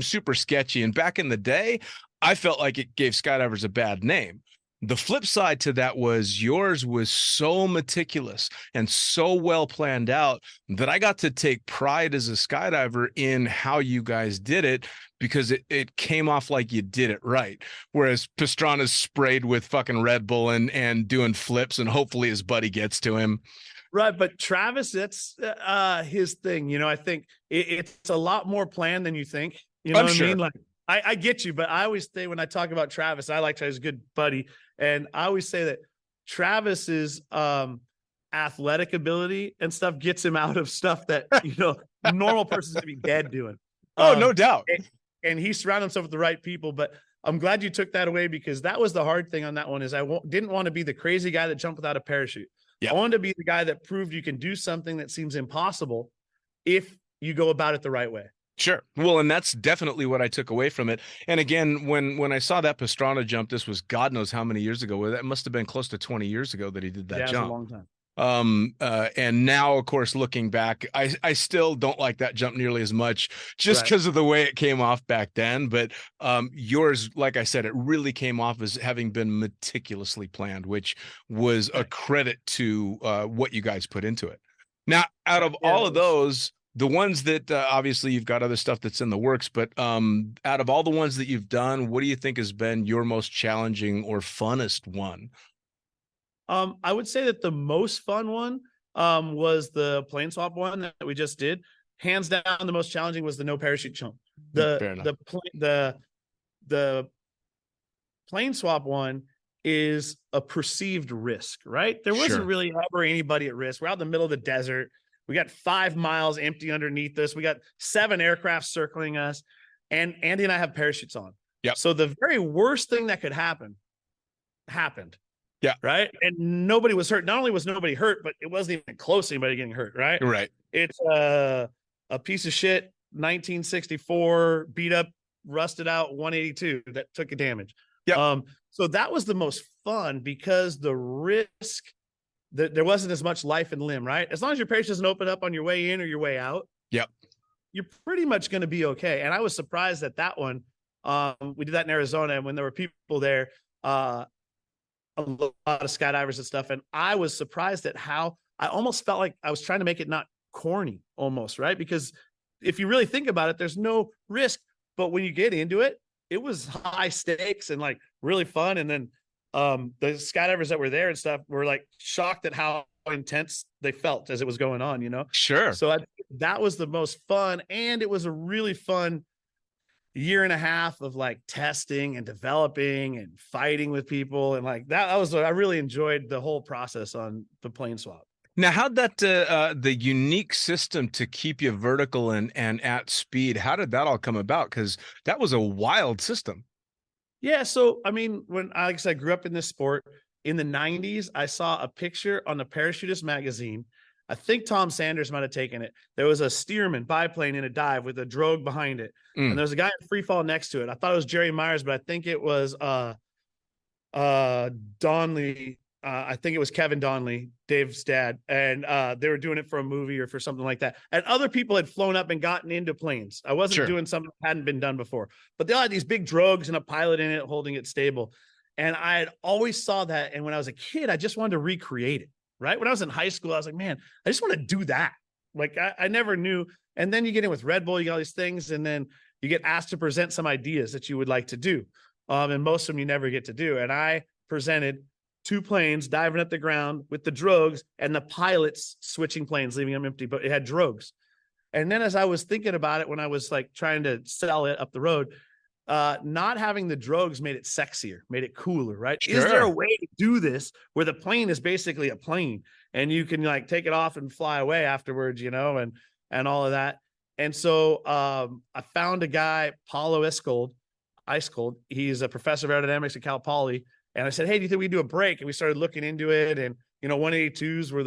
super sketchy. And back in the day, I felt like it gave skydivers a bad name. The flip side to that was yours was so meticulous and so well planned out that I got to take pride as a skydiver in how you guys did it, because it came off like you did it right. Whereas Pastrana's sprayed with fucking Red Bull and doing flips, and hopefully his buddy gets to him. Right, but Travis, that's his thing. You know, I think it's a lot more planned than you think. You know I'm what sure. I mean? Like, I get you, but I always say when I talk about Travis, I like Travis, a good buddy, and I always say that Travis's athletic ability and stuff gets him out of stuff that normal person's gonna be dead doing. Oh, no doubt. And he surrounded himself with the right people. But I'm glad you took that away, because that was the hard thing on that one. Is I didn't want to be the crazy guy that jumped without a parachute. Yeah. I wanted to be the guy that proved you can do something that seems impossible if you go about it the right way. Sure. Well, and that's definitely what I took away from it. And again, when I saw that Pastrana jump, this was God knows how many years ago. That must have been close to 20 years ago that he did that Yeah, jump. it was a long time. And now, of course, looking back, I still don't like that jump nearly as much, just Right. because of the way it came off back then. But yours, like I said, it really came off as having been meticulously planned, which was a credit to what you guys put into it. Now, out of all of those, the ones that obviously you've got other stuff that's in the works, but out of all the ones that you've done, what do you think has been your most challenging or funnest one? I would say that the most fun one was the plane swap one that we just did. Hands down, the most challenging was the no parachute jump. Fair enough. The plane swap one is a perceived risk, right? There wasn't Sure. really ever anybody at risk. We're out in the middle of the desert. We got 5 miles empty underneath us. We got 7 aircraft circling us, and Andy and I have parachutes on. Yep. So the very worst thing that could happen happened. Yeah. Right. And nobody was hurt. Not only was nobody hurt, but it wasn't even close to anybody getting hurt. Right. Right. It's a piece of shit 1964 beat up, rusted out 182 that took a damage. Yeah. So that was the most fun, because the risk that there wasn't as much life and limb, right? As long as your parachute doesn't open up on your way in or your way out. Yep. You're pretty much going to be okay. And I was surprised at that one. We did that in Arizona, and when there were people there, a lot of skydivers and stuff. And I was surprised at how I almost felt like I was trying to make it not corny almost, right? Because if you really think about it, there's no risk. But when you get into it, it was high stakes and like really fun. And then the skydivers that were there and stuff were like shocked at how intense they felt as it was going on, Sure. So that was the most fun. And it was a really fun year and a half of like testing and developing and fighting with people. And like that was what I really enjoyed, the whole process on the plane swap. Now, how'd that the unique system to keep you vertical and at speed, how did that all come about? Because that was a wild system. Yeah. So, I mean, when like I said, I grew up in this sport in the 90s, I saw a picture on the Parachutist magazine. I think Tom Sanders might have taken it. There was a Stearman biplane in a dive with a drogue behind it. And there was a guy in free fall next to it. I thought it was Jerry Myers, but I think it was Donnelly. I think it was Kevin Donnelly, Dave's dad. And they were doing it for a movie or for something like that. And other people had flown up and gotten into planes. I wasn't doing something that hadn't been done before. But they all had these big drogues and a pilot in it holding it stable. And I had always saw that. And when I was a kid, I just wanted to recreate it. Right. When I was in high school, I was like, man, I just want to do that. Like I never knew. And then you get in with RedBull, you got all these things, and then you get asked to present some ideas that you would like to do. And most of them you never get to do. And I presented 2 planes diving at the ground with the drogues and the pilots switching planes, leaving them empty, but it had drogues. And then as I was thinking about it, when I was like trying to sell it up the road, not having the drogues made it sexier, made it cooler, right? Sure. Is there a way to do this where the plane is basically a plane and you can like take it off and fly away afterwards, and all of that. And so I found a guy, Paulo Ice Cold. He's a professor of aerodynamics at Cal Poly. And I said, hey, do you think we do a break? And we started looking into it. And, 182s were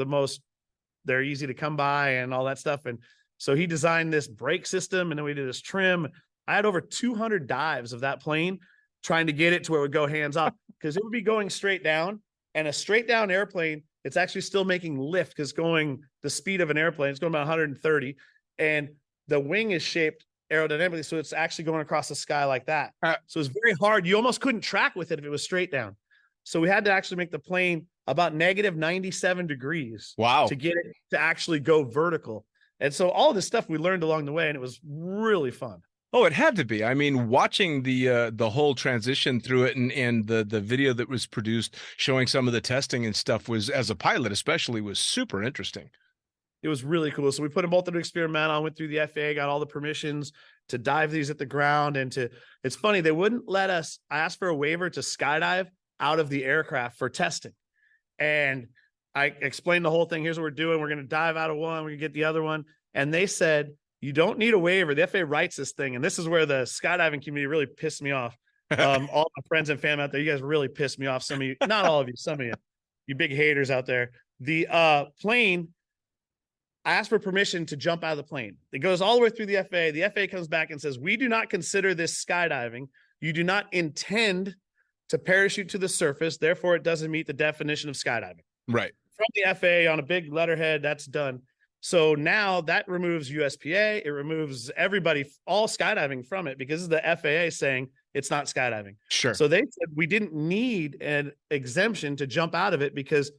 they're easy to come by and all that stuff. And so he designed this brake system, and then we did this trim. I had over 200 dives of that plane trying to get it to where it would go hands off, because it would be going straight down, and a straight down airplane, it's actually still making lift because going the speed of an airplane, it's going about 130, and the wing is shaped aerodynamically. So it's actually going across the sky like that. So it's very hard. You almost couldn't track with it if it was straight down. So we had to actually make the plane about negative 97 degrees Wow. to get it to actually go vertical. And so all this stuff we learned along the way, and it was really fun. Oh, it had to be. I mean, watching the whole transition through it and the video that was produced showing some of the testing and stuff was, as a pilot especially, was super interesting. It was really cool. So we put them both into experimental, went through the FAA, got all the permissions to dive these at the ground. And it's funny, they wouldn't let us, I asked for a waiver to skydive out of the aircraft for testing. And I explained the whole thing. Here's what we're doing. We're going to dive out of one. We're going to get the other one. And they said, you don't need a waiver. The FAA writes this thing. And this is where the skydiving community really pissed me off. All my friends and family out there, you guys really pissed me off. Some of you, not all of you, some of you big haters out there. The plane, I asked for permission to jump out of the plane. It goes all the way through the FAA. The FAA comes back and says, we do not consider this skydiving. You do not intend to parachute to the surface. Therefore, it doesn't meet the definition of skydiving. Right. From the FAA on a big letterhead, that's done. So now that removes USPA. It removes everybody, all skydiving from it, because the FAA saying it's not skydiving. Sure. So they said we didn't need an exemption to jump out of it because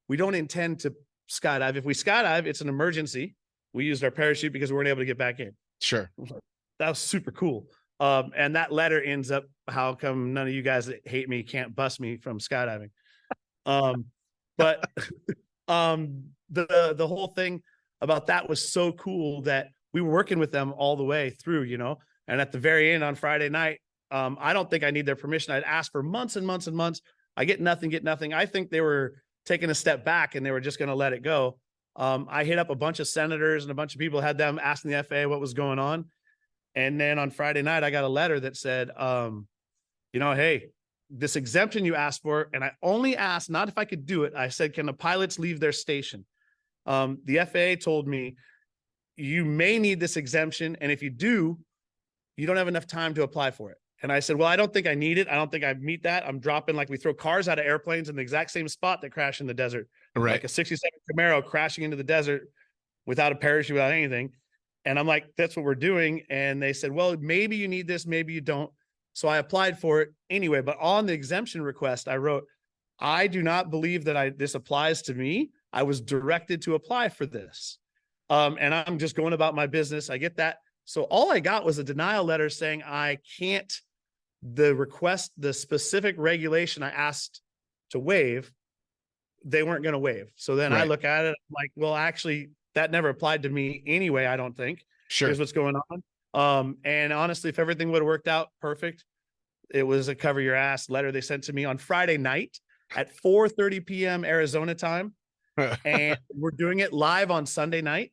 we don't intend to skydive. If we skydive, it's an emergency. We used our parachute because we weren't able to get back in. Sure. That was super cool. And that letter ends up, how come none of you guys that hate me can't bust me from skydiving? But the whole thing about that was so cool that we were working with them all the way through, you know, and at the very end on Friday night, I don't think I need their permission. I'd asked for months and months and months. I get nothing. I think they were taking a step back and they were just going to let it go. I hit up a bunch of senators and a bunch of people, had them asking the FAA what was going on. And then on Friday night, I got a letter that said, you know, hey, this exemption you asked for, and I only asked not if I could do it. I said, can the pilots leave their station? The FAA told me you may need this exemption. And if you do, you don't have enough time to apply for it. And I said, well, I don't think I need it. I don't think I meet that. I'm dropping, like, we throw cars out of airplanes in the exact same spot that crash in the desert. Right. Like a 67 Camaro crashing into the desert without a parachute, without anything. And I'm like, that's what we're doing. And they said, well, maybe you need this, maybe you don't. So I applied for it anyway. But on the exemption request, I wrote, I do not believe that this applies to me. I was directed to apply for this. And I'm just going about my business. I get that. So all I got was a denial letter saying I can't, the request, the specific regulation I asked to waive, they weren't going to waive. So then I look at it, I'm like, well, actually, that never applied to me anyway, I don't think. Sure. Here's what's going on. And honestly, if everything would have worked out perfect, it was a cover your ass letter they sent to me on Friday night at 4:30 p.m. Arizona time. And we're doing it live on Sunday night.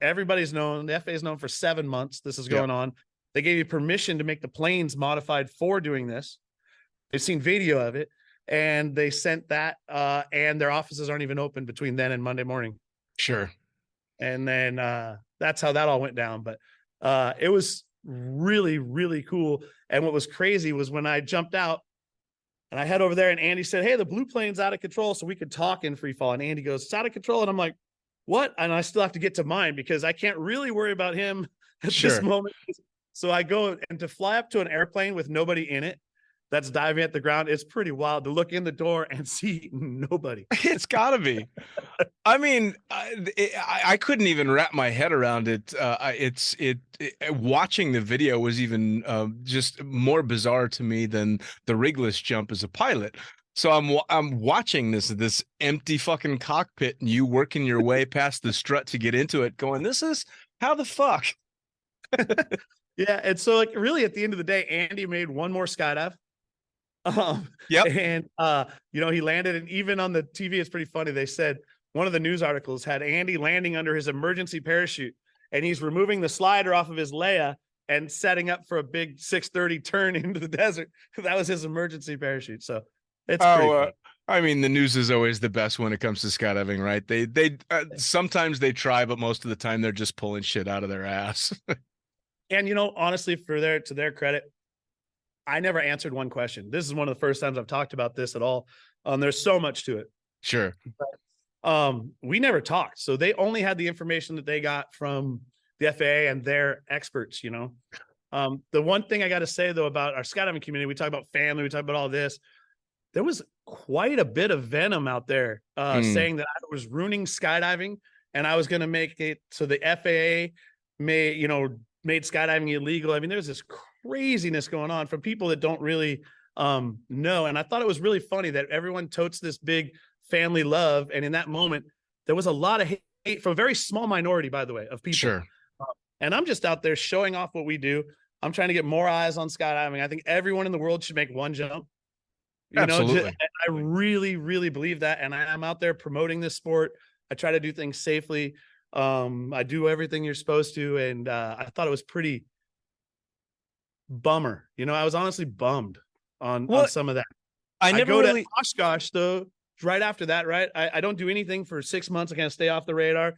Everybody's known, the FAA is known for 7 months. This is going on. They gave you permission to make the planes modified for doing this. They've seen video of it, and they sent that, and their offices aren't even open between then and Monday morning. Sure. And then that's how that all went down. But it was really, really cool. And what was crazy was when I jumped out and I head over there and Andy said, hey, the blue plane's out of control, so we could talk in free fall. And Andy goes, it's out of control. And I'm like, what? And I still have to get to mine because I can't really worry about him at this moment. So I go, and to fly up to an airplane with nobody in it that's diving at the ground, it's pretty wild to look in the door and see nobody. It's gotta be. I mean, I couldn't even wrap my head around it. Watching the video was even just more bizarre to me than the rigless jump as a pilot. So I'm watching this empty fucking cockpit and you working your way past the strut to get into it, going, this is how the fuck. Yeah, and so like really at the end of the day, Andy made one more skydive. And you know, he landed, and even on the TV, it's pretty funny. They said one of the news articles had Andy landing under his emergency parachute, and he's removing the slider off of his Leia and setting up for a big 630 turn into the desert. That was his emergency parachute. So it's pretty cool. I mean, the news is always the best when it comes to skydiving, right? They sometimes they try, but most of the time they're just pulling shit out of their ass. And, you know, honestly, to their credit, I never answered one question. This is one of the first times I've talked about this at all. There's so much to it. Sure. But, we never talked. So they only had the information that they got from the FAA and their experts, you know. The one thing I got to say, though, about our skydiving community, we talk about family, we talk about all this. there was quite a bit of venom out there saying that I was ruining skydiving and I was going to make it so the FAA made skydiving illegal. I mean, there's this craziness going on from people that don't really know. And I thought it was really funny that everyone totes this big family love. And in that moment, there was a lot of hate from a very small minority, by the way, of people. Sure. And I'm just out there showing off what we do. I'm trying to get more eyes on skydiving. I think everyone in the world should make one jump. Absolutely. I really, really believe that. And I'm out there promoting this sport. I try to do things safely. I do everything you're supposed to. And I thought it was pretty bummer. I was honestly bummed on some of that. I go to Oshkosh, though, right after that, right? I don't do anything for 6 months. I kind of stay off the radar.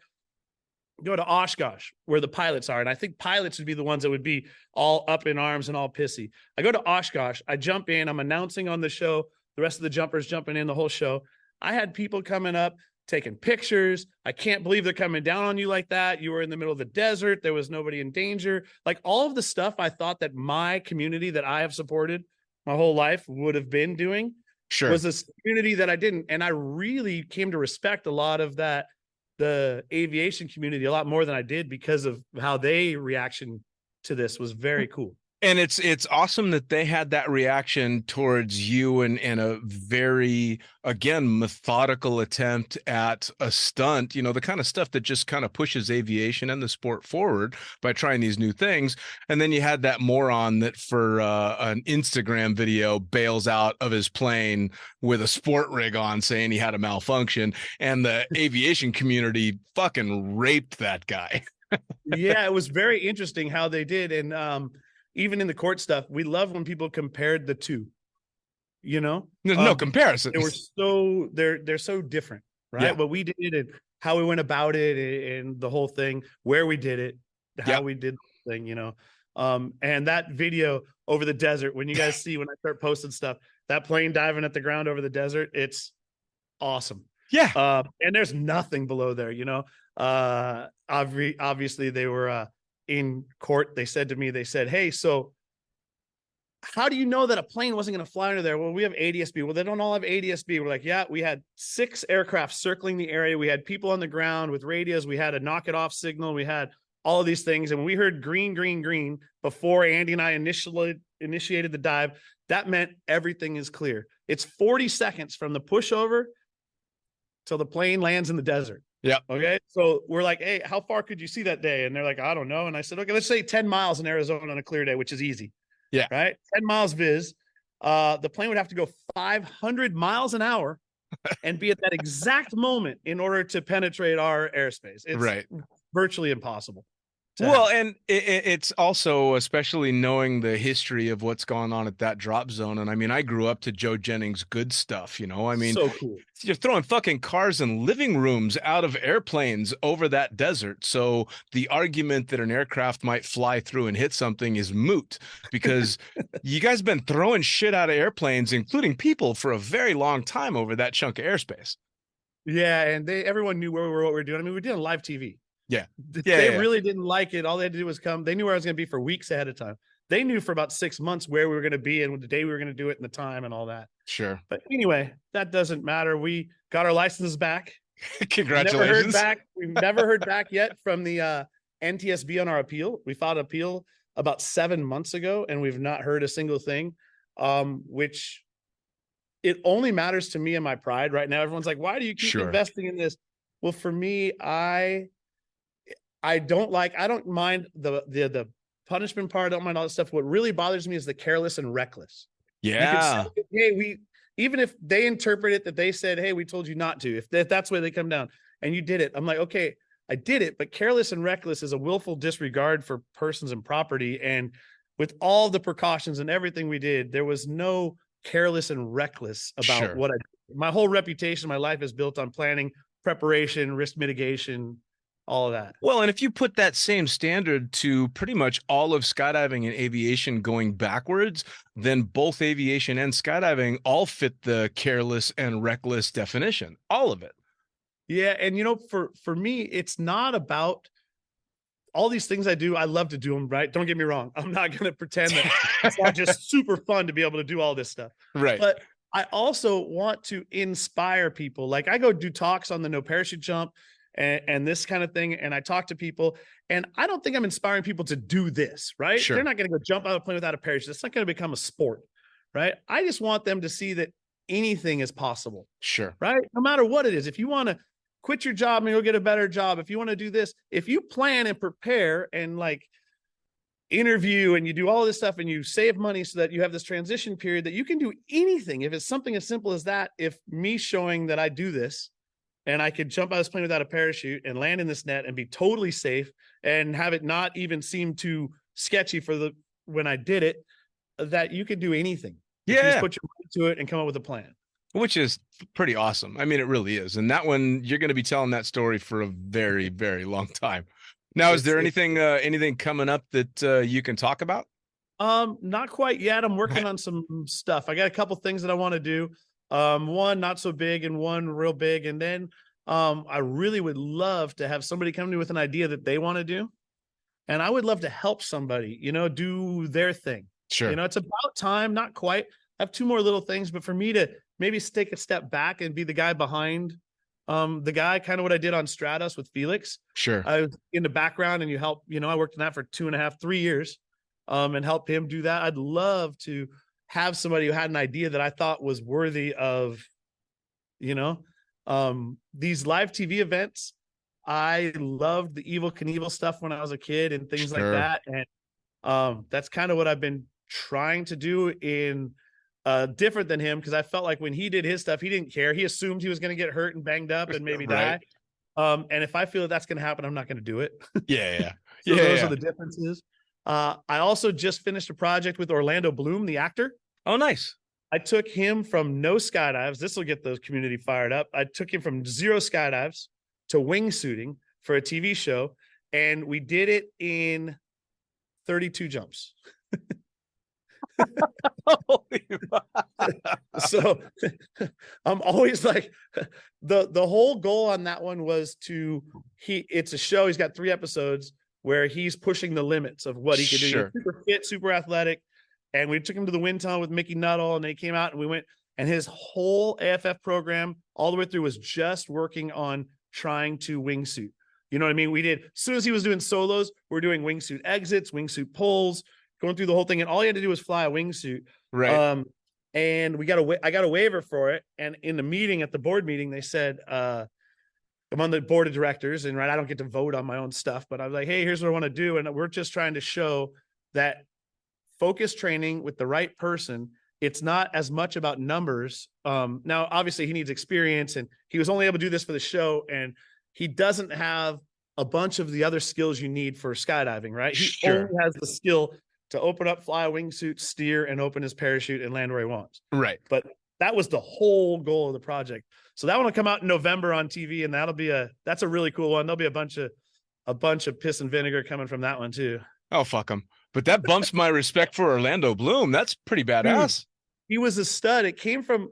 Go to Oshkosh, where the pilots are. And I think pilots would be the ones that would be all up in arms and all pissy. I go to Oshkosh. I jump in. I'm announcing on the show. The rest of the jumpers jumping in the whole show. I had people coming up, taking pictures. I can't believe they're coming down on you like that. You were in the middle of the desert. There was nobody in danger. Like all of the stuff I thought that my community that I have supported my whole life would have been doing was this community that I didn't. And I really came to respect a lot of that, the aviation community, a lot more than I did because of how they reaction to this was very cool. And it's awesome that they had that reaction towards you and a very, again, methodical attempt at a stunt, the kind of stuff that just kind of pushes aviation and the sport forward by trying these new things. And then you had that moron that for an Instagram video bails out of his plane with a sport rig on saying he had a malfunction, and the aviation community fucking raped that guy. Yeah, it was very interesting how they did. And even in the court stuff, we love when people compared the two, There's no comparison. They're so different, right? Yeah. What we did and how we went about it and the whole thing, where we did it, how we did the thing, and that video over the desert, when you guys see, when I start posting stuff, that plane diving at the ground over the desert, it's awesome. Yeah. And there's nothing below there, obviously they were, in court, they said, hey, so how do you know that a plane wasn't going to fly under there? Well, we have ADSB. Well, they don't all have ADSB. We're like, yeah, we had 6 aircraft circling the area. We had people on the ground with radios. We had a knock it off signal. We had all of these things. And when we heard green, green, green before Andy and I initiated the dive, that meant everything is clear. It's 40 seconds from the pushover till the plane lands in the desert. Yeah. Okay. So we're like, hey, how far could you see that day? And they're like, I don't know. And I said, okay, let's say 10 miles in Arizona on a clear day, which is easy. Yeah. Right. 10 miles viz. The plane would have to go 500 miles an hour and be at that exact moment in order to penetrate our airspace. It's virtually impossible. Well, and it's also, especially knowing the history of what's going on at that drop zone. And I mean, I grew up to Joe Jennings' Good Stuff, I mean, so cool. You're throwing fucking cars and living rooms out of airplanes over that desert. So the argument that an aircraft might fly through and hit something is moot, because you guys been throwing shit out of airplanes, including people, for a very long time over that chunk of airspace. Yeah. And everyone knew where we were, what we were doing. I mean, we're doing live TV. Yeah. They really didn't like it. All they had to do was come. They knew where I was going to be for weeks ahead of time. They knew for about 6 months where we were going to be and the day we were going to do it and the time and all that. Sure. But anyway, that doesn't matter. We got our licenses back. Congratulations. We've never heard back yet from the NTSB on our appeal. We filed an appeal about 7 months ago and we've not heard a single thing, which it only matters to me and my pride right now. Everyone's like, why do you keep investing in this? Well, for me, I don't mind the punishment part. I don't mind all that stuff. What really bothers me is the careless and reckless. Yeah. Say, hey, even if they interpret it that they said, hey, we told you not to, if that's where they come down and you did it. I'm like, okay, I did it, but careless and reckless is a willful disregard for persons and property. And with all the precautions and everything we did, there was no careless and reckless about what I did. My whole reputation, my life is built on planning, preparation, risk mitigation, all of that. Well, and if you put that same standard to pretty much all of skydiving and aviation going backwards, then both aviation and skydiving all fit the careless and reckless definition, all of it. Yeah. And, for me, it's not about all these things I do. I love to do them, right? Don't get me wrong. I'm not going to pretend that it's not just super fun to be able to do all this stuff. Right. But I also want to inspire people. Like I go do talks on the no parachute jump and this kind of thing. And I talk to people, and I don't think I'm inspiring people to do this, right? Sure. They're not going to go jump out of a plane without a parachute. It's not going to become a sport, right? I just want them to see that anything is possible, Sure. right? No matter what it is. If you want to quit your job and go get a better job, if you want to do this, if you plan and prepare and like interview and you do all this stuff and you save money so that you have this transition period, that you can do anything. If it's something as simple as that, if me showing that I do this and I could jump out of this plane without a parachute and land in this net and be totally safe and have it not even seem too sketchy when I did it, that you could do anything. If you just put your mind to it and come up with a plan. Which is pretty awesome. I mean, it really is. And that one, you're going to be telling that story for a very, very long time. Now, is there anything coming up that you can talk about? Not quite yet. I'm working on some stuff. I got a couple things that I want to do. One not so big and one real big. And then I really would love to have somebody come to me with an idea that they want to do. And I would love to help somebody, do their thing. Sure. It's about time, not quite. I have two more little things, but for me to maybe take a step back and be the guy behind the guy, kind of what I did on Stratos with Felix. Sure. I was in the background and you help, I worked in that for 2.5, 3 years and helped him do that. I'd love to have somebody who had an idea that I thought was worthy of, these live TV events. I loved the Evel Knievel stuff when I was a kid and things like that. And that's kind of what I've been trying to do in different than him, because I felt like when he did his stuff, he didn't care. He assumed he was going to get hurt and banged up and maybe die. And if I feel that's going to happen, I'm not going to do it. Yeah. So those are the differences. I also just finished a project with Orlando Bloom, the actor. Oh, nice. I took him from no skydives. This will get the community fired up. I took him from 0 skydives to wingsuiting for a TV show. And we did it in 32 jumps. So I'm always like, the whole goal on that one was it's a show. He's got 3 episodes where he's pushing the limits of what he could do. He's super fit, super athletic. And we took him to the wind tunnel with Mickey Nuttall, and they came out and we went, and his whole AFF program all the way through was just working on trying to wingsuit. You know what I mean? We did, as soon as he was doing solos, we're doing wingsuit exits, wingsuit pulls, going through the whole thing. And all he had to do was fly a wingsuit. Right. And I got a waiver for it. And in the meeting, at the board meeting, they said, I'm on the board of directors, and I don't get to vote on my own stuff, but I was like, hey, here's what I want to do. And we're just trying to show that focus training with the right person, it's not as much about numbers. Now, obviously he needs experience, and he was only able to do this for the show, and he doesn't have a bunch of the other skills you need for skydiving, right? He only has the skill to open up, fly a wingsuit, steer, and open his parachute and land where he wants. Right. But that was the whole goal of the project. So that one will come out in November on TV, and that's a really cool one. There'll be a bunch of piss and vinegar coming from that one too. Oh, fuck them. But that bumps my respect for Orlando Bloom. That's pretty badass. Dude, he was a stud. It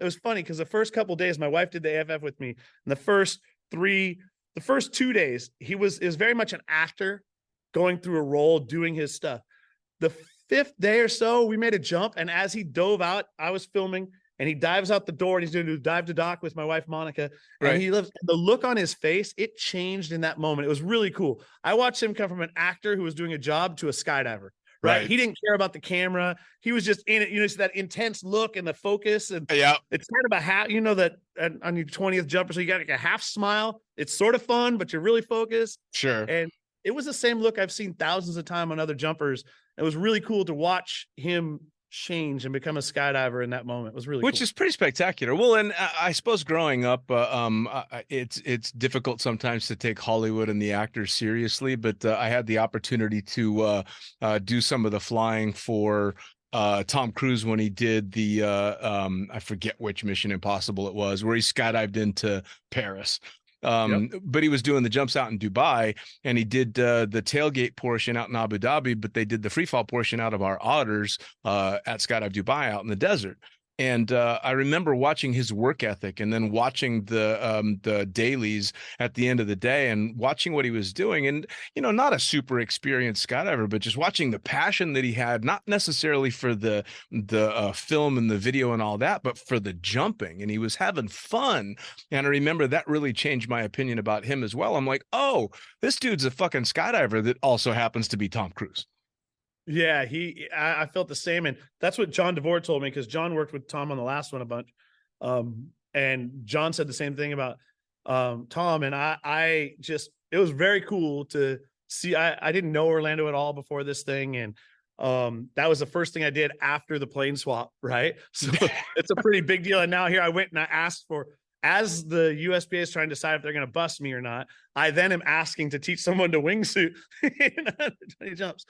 was funny because the first couple of days, my wife did the AFF with me. And the first 2 days, he is very much an actor going through a role, doing his stuff. The 5th day or so, we made a jump. And as he dove out, I was filming, and he dives out the door, and he's going to do dive to dock with my wife, Monica. Right. And the look on his face, it changed in that moment. It was really cool. I watched him come from an actor who was doing a job to a skydiver. Right. He didn't care about the camera. He was just in it. It's that intense look and the focus. And it's kind of a half, that on your 20th jumper. So you got like a half smile. It's sort of fun, but you're really focused. Sure. And it was the same look I've seen thousands of times on other jumpers. It was really cool to watch him change and become a skydiver in that moment. It was really Which cool. is pretty spectacular. Well, and I suppose growing up, it's difficult sometimes to take Hollywood and the actors seriously, but I had the opportunity to do some of the flying for Tom Cruise when he did the I forget which Mission Impossible it was, where he skydived into Paris. But he was doing the jumps out in Dubai, and he did the tailgate portion out in Abu Dhabi, but they did the free fall portion out of our otters at Skydive Dubai out in the desert. And I remember watching his work ethic and then watching the dailies at the end of the day and watching what he was doing. And, not a super experienced skydiver, but just watching the passion that he had, not necessarily for the film and the video and all that, but for the jumping. And he was having fun. And I remember that really changed my opinion about him as well. I'm like, oh, this dude's a fucking skydiver that also happens to be Tom Cruise. Yeah, I felt the same. And that's what John DeVore told me, because John worked with Tom on the last one a bunch. And John said the same thing about Tom. And I just, it was very cool to see. I didn't know Orlando at all before this thing. And that was the first thing I did after the plane swap, right? So it's a pretty big deal. And now here I went and I asked for, as the USPA is trying to decide if they're going to bust me or not, I then am asking to teach someone to wingsuit in 20 jumps.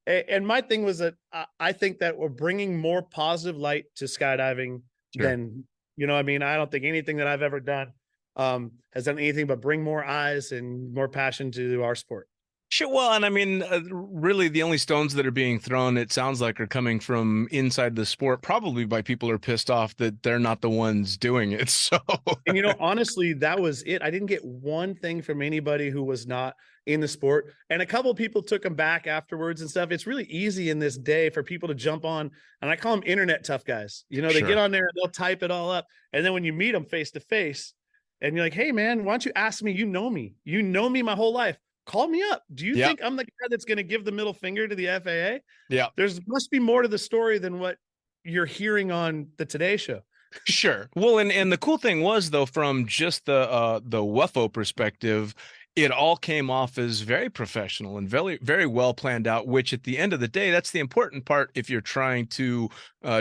And my thing was that I think that we're bringing more positive light to skydiving than, I don't think anything that I've ever done has done anything but bring more eyes and more passion to our sport. Sure. Well, and really the only stones that are being thrown, it sounds like, are coming from inside the sport, probably by people who are pissed off that they're not the ones doing it. So, and honestly, that was it. I didn't get one thing from anybody who was not in the sport. And a couple of people took them back afterwards and stuff. It's really easy in this day for people to jump on, and I call them internet tough guys. They get on there and they'll type it all up. And then when you meet them face to face and you're like, hey man, why don't you ask me? You know me my whole life. Call me up. Do you think I'm the guy that's going to give the middle finger to the FAA? Yeah. Must be more to the story than what you're hearing on the Today Show. Sure. Well, and the cool thing was, though, from just the WUFO perspective, it all came off as very professional and very, very well planned out, which at the end of the day, that's the important part if you're trying to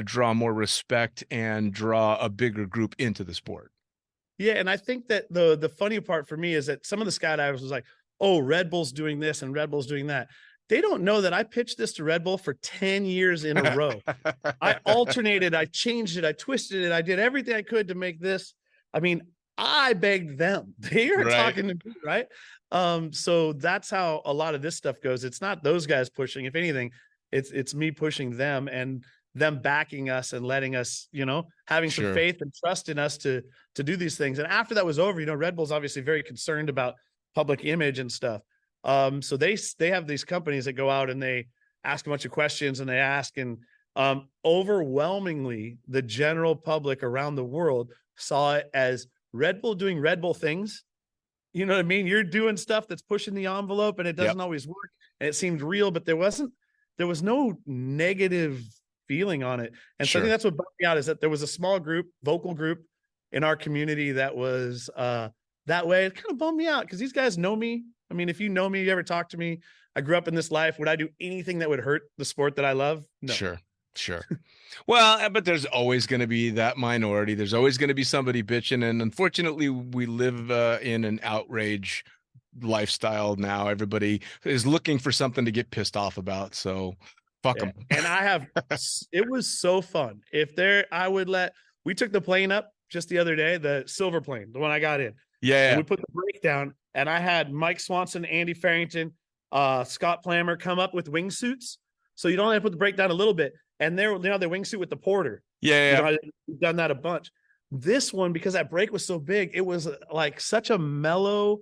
draw more respect and draw a bigger group into the sport. Yeah. And I think that the funny part for me is that some of the skydivers was like, oh, RedBull's doing this and RedBull's doing that. They don't know that I pitched this to RedBull for 10 years in a row. I alternated, I changed it, I twisted it, I did everything I could to make this. I begged them. They are talking to me, right? So that's how a lot of this stuff goes. It's not those guys pushing. If anything, it's me pushing them and them backing us and letting us, having some faith and trust in us to do these things. And after that was over, RedBull's obviously very concerned about public image and stuff. So they have these companies that go out and they ask a bunch of questions and they ask, and overwhelmingly the general public around the world saw it as RedBull doing RedBull things. You know what I mean? You're doing stuff that's pushing the envelope and it doesn't always work. And it seemed real, but there was no negative feeling on it. And so I think that's what bummed me out, is that there was a small group, vocal group in our community that was that way. It kind of bummed me out because these guys know me. If you know me, you ever talk to me, I grew up in this life. Would I do anything that would hurt the sport that I love? No. Sure. Well, but there's always going to be that minority. There's always going to be somebody bitching. And unfortunately, we live in an outrage lifestyle now. Everybody is looking for something to get pissed off about. So fuck them. And it was so fun. We took the plane up just the other day, the silver plane, the one I got in. Yeah. And we put the brake down, and I had Mike Swanson, Andy Farrington, Scott Plammer come up with wingsuits. So you don't have to put the brake down a little bit. And they're their wingsuit with the porter. Yeah. We've done that a bunch. This one, because that brake was so big, it was like such a mellow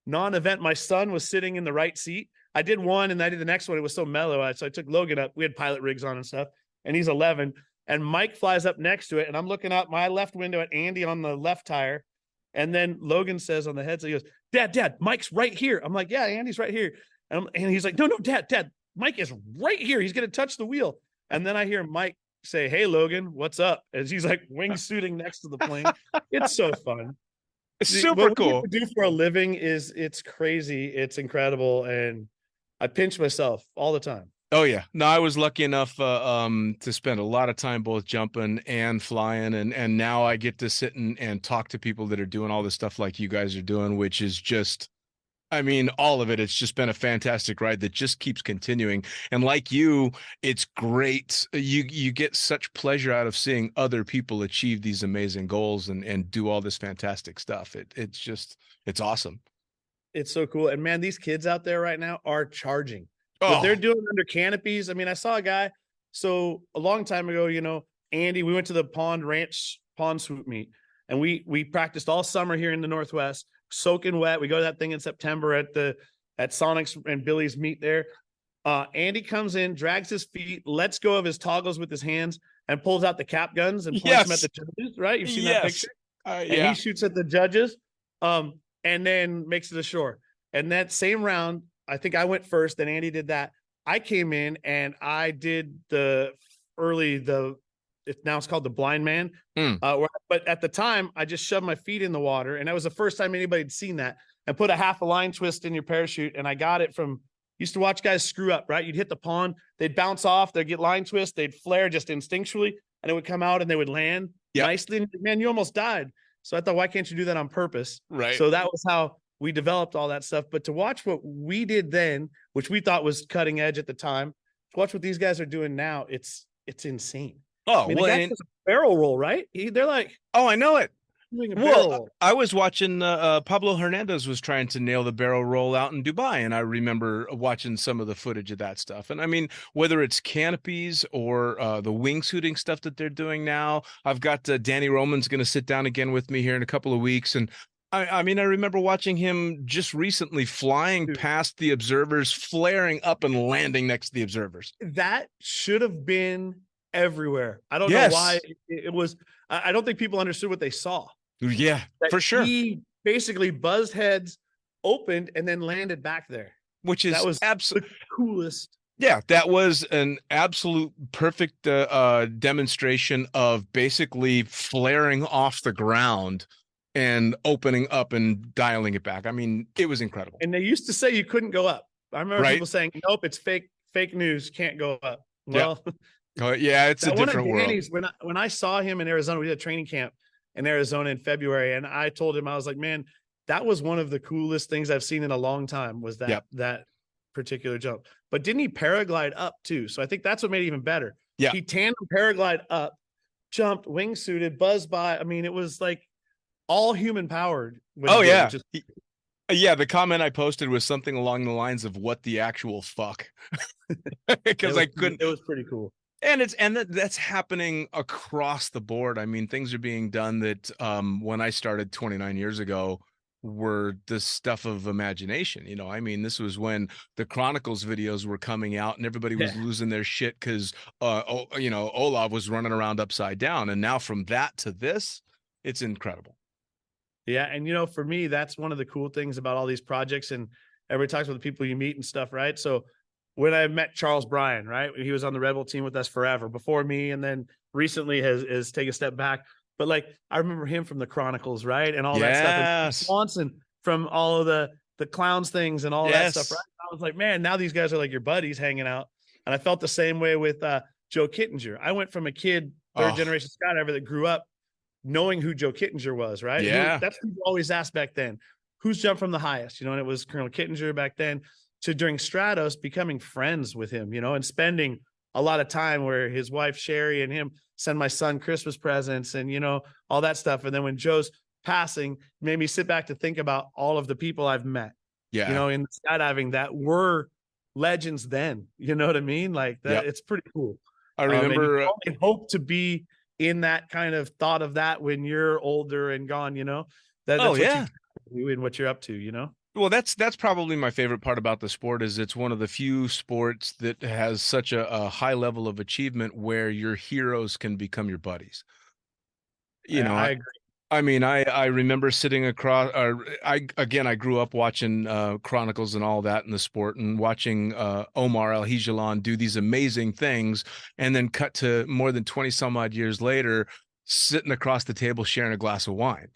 non-event. My son was sitting in the right seat. I did one and I did the next one. It was so mellow. So I took Logan up. We had pilot rigs on and stuff. And he's 11. And Mike flies up next to it. And I'm looking out my left window at Andy on the left tire. And then Logan says on the headset, he goes, Dad, Mike's right here. I'm like, yeah, Andy's right here. And he's like, no, Dad, Mike is right here. He's going to touch the wheel. And then I hear Mike say, hey, Logan, what's up? As he's like wingsuiting next to the plane. It's so fun. It's super cool. What we do for a living it's crazy. It's incredible. And I pinch myself all the time. Oh, yeah. No, I was lucky enough to spend a lot of time both jumping and flying. And now I get to sit and talk to people that are doing all this stuff like you guys are doing, which is just, all of it. It's just been a fantastic ride that just keeps continuing. And like you, it's great. You get such pleasure out of seeing other people achieve these amazing goals and do all this fantastic stuff. It's awesome. It's so cool. And man, these kids out there right now are charging. What they're doing under canopies. I saw a guy. So a long time ago, Andy, we went to the pond swoop meet, and we practiced all summer here in the Northwest, soaking wet. We go to that thing in September at Sonic's and Billy's meet there. Andy comes in, drags his feet, lets go of his toggles with his hands, and pulls out the cap guns and points them at the judges. Right? You've seen that picture. And he shoots at the judges, and then makes it ashore. And that same round, I think I went first, then Andy did that. I came in and I did now it's called the blind man. But at the time, I just shoved my feet in the water, and that was the first time anybody had seen that, and put a half a line twist in your parachute. And I got it from, used to watch guys screw up, right? You'd hit the pond, they'd bounce off, they'd get line twist, they'd flare just instinctually, and it would come out and they would land nicely. And man, you almost died. So I thought, why can't you do that on purpose? Right. So that was how we developed all that stuff. But to watch what we did then, which we thought was cutting edge at the time, to watch what these guys are doing now, it's insane. Oh, I mean, well, the guy does a barrel roll, right? They're like, oh, I know it. doing a barrel Well, roll. I was watching Pablo Hernandez was trying to nail the barrel roll out in Dubai, and I remember watching some of the footage of that stuff. And I mean, whether it's canopies or the wingsuiting stuff that they're doing now, I've got Danny Roman's going to sit down again with me here in a couple of weeks, and I mean, I remember watching him just recently flying past the observers, flaring up and landing next to the observers. That should have been everywhere. I don't know why it was. I don't think people understood what they saw. Yeah, That for sure. He basically buzzed heads, opened, and then landed back there. Which is That was absolutely the coolest. Yeah, that was an absolute perfect demonstration of basically flaring off the ground and opening up and dialing it back. I mean, it was incredible. And they used to say you couldn't go up. I remember people saying, "Nope, it's fake news. Can't go up." Well, yeah, it's a different world. When I saw him in Arizona, we did a training camp in Arizona in February, and I told him, I was like, "Man, that was one of the coolest things I've seen in a long time." Was that particular jump? But didn't he paraglide up too? So I think that's what made it even better. Yeah, he tandem paraglide up, jumped, wingsuited, buzzed by. I mean, it was like all human powered. Yeah, the comment I posted was something along the lines of "What the actual fuck?" Because I couldn't. It was pretty cool. And that's happening across the board. I mean, things are being done that when I started 29 years ago were the stuff of imagination. You know, I mean, this was when the Chronicles videos were coming out and everybody was losing their shit because, Olav was running around upside down. And now from that to this, it's incredible. Yeah. And, for me, that's one of the cool things about all these projects, and everybody talks about the people you meet and stuff, right? So when I met Charles Bryan, right, he was on the RedBull team with us forever before me, and then recently has taken a step back. But like, I remember him from the Chronicles, right? And all that stuff. And Swanson from all of the clowns things and all that stuff, right? I was like, man, now these guys are like your buddies hanging out. And I felt the same way with Joe Kittinger. I went from a kid, third generation skydiver, that grew up knowing who Joe Kittinger was, right? Yeah. That's what people always asked back then. Who's jumped from the highest? And it was Colonel Kittinger back then, to during Stratos becoming friends with him, and spending a lot of time where his wife Sherry and him send my son Christmas presents and, all that stuff. And then when Joe's passing, made me sit back to think about all of the people I've met, in skydiving that were legends then, you know what I mean? Like that, It's pretty cool. I remember and hope to be in that kind of thought of that when you're older and gone, that's what you do and what you're up to, Well, that's probably my favorite part about the sport is it's one of the few sports that has such a high level of achievement where your heroes can become your buddies. I agree. I mean, I remember sitting across, I grew up watching Chronicles and all that in the sport, and watching Omar Al-Hijalan do these amazing things, and then cut to more than 20 some odd years later, sitting across the table sharing a glass of wine.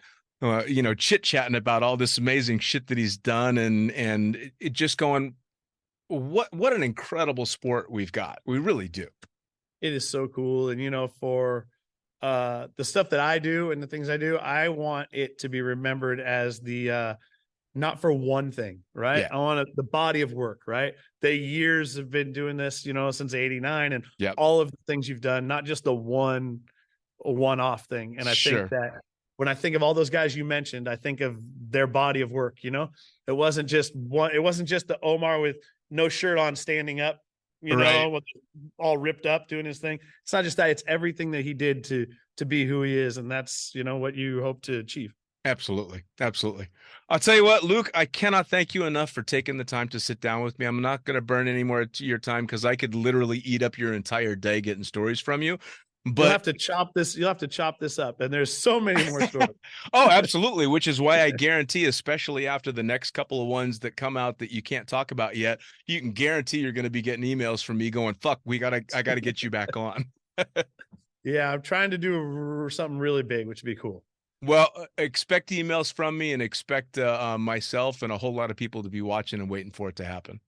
Chit-chatting about all this amazing shit that he's done, and it just going, what an incredible sport we've got. We really do. It is so cool. And, for the stuff that I do and the things I do, I want it to be remembered as the, not for one thing, right? Yeah. I want the body of work, right? The years have been doing this, since 89, and all of the things you've done, not just the one-off thing. And I think that, when I think of all those guys you mentioned, I think of their body of work. It wasn't just the Omar with no shirt on standing up, you know, with all ripped up doing his thing. It's not just that, it's everything that he did to be who he is. And that's, you know, what you hope to achieve. Absolutely. Absolutely. I'll tell you what, Luke, I cannot thank you enough for taking the time to sit down with me. I'm not going to burn any more of your time because I could literally eat up your entire day getting stories from you. But you'll have to chop this up. And there's so many more stories. Oh, absolutely. Which is why I guarantee, especially after the next couple of ones that come out that you can't talk about yet, you can guarantee you're going to be getting emails from me going, fuck, I got to get you back on. Yeah. I'm trying to do something really big, which would be cool. Well, expect emails from me and expect myself and a whole lot of people to be watching and waiting for it to happen.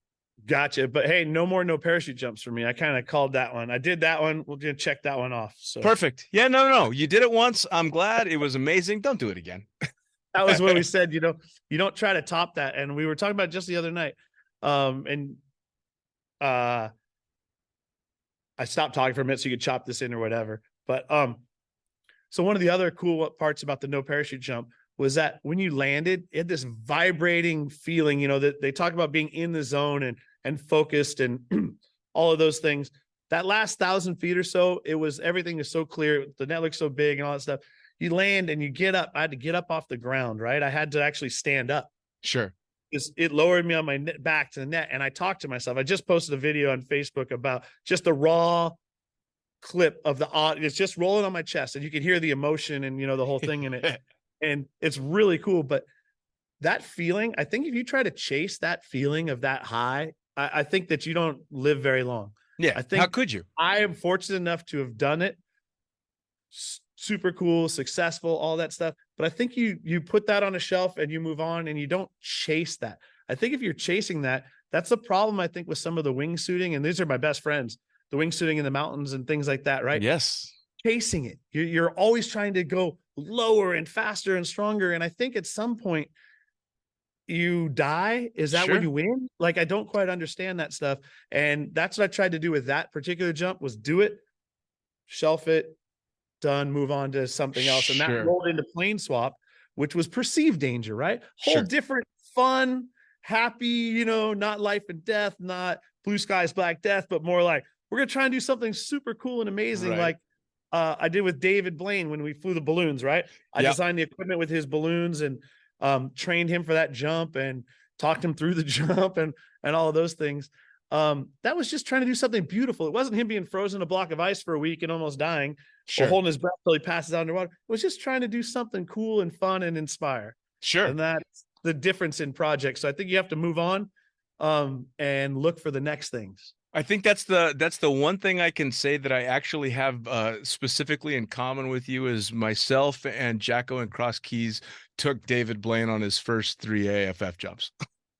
Gotcha. But hey, no parachute jumps for me. I kind of called that one. I did that one. We're going to check that one off. So perfect. Yeah, no. You did it once. I'm glad. It was amazing. Don't do it again. That was what we said, you know, you don't try to top that. And we were talking about just the other night. I stopped talking for a minute so you could chop this in or whatever. But so one of the other cool parts about the no parachute jump was that when you landed, it had this vibrating feeling, you know, that they talk about being in the zone and focused and all of those things. That last 1,000 feet or so, everything is so clear. The net looks so big and all that stuff. You land and you get up. I had to get up off the ground, right? I had to actually stand up. Sure. It lowered me on my back to the net. And I talked to myself. I just posted a video on Facebook about just the raw clip of the audio. It's just rolling on my chest and you can hear the emotion and, you know, the whole thing in it. And it's really cool. But that feeling, I think if you try to chase that feeling of that high, I think that you don't live very long. Yeah. I think, how could you? I am fortunate enough to have done it. Super cool, successful, all that stuff. But I think you put that on a shelf and you move on and you don't chase that. I think if you're chasing that, that's the problem, I think, with some of the wingsuiting. And these are my best friends, the wingsuiting in the mountains and things like that, right? Yes. Chasing it. You're always trying to go lower and faster and stronger. And I think at some point you die. Is that when you win? Like, I don't quite understand that stuff. And that's what I tried to do with that particular jump was do it, shelf it, done, move on to something else. And that rolled into plane swap, which was perceived danger, right? Whole different fun, happy, you know, not life and death, not blue skies, black death, but more like, we're going to try and do something super cool and amazing. Right. Like I did with David Blaine when we flew the balloons, right? I designed the equipment with his balloons and trained him for that jump and talked him through the jump and all of those things. That was just trying to do something beautiful. It wasn't him being frozen in a block of ice for a week and almost dying or holding his breath till he passes out underwater. It was just trying to do something cool and fun and inspire. And that's the difference in projects. So I think you have to move on and look for the next things. I think that's the one thing I can say that I actually have specifically in common with you is myself and Jacko and Cross Keys took David Blaine on his first 3 AFF jumps.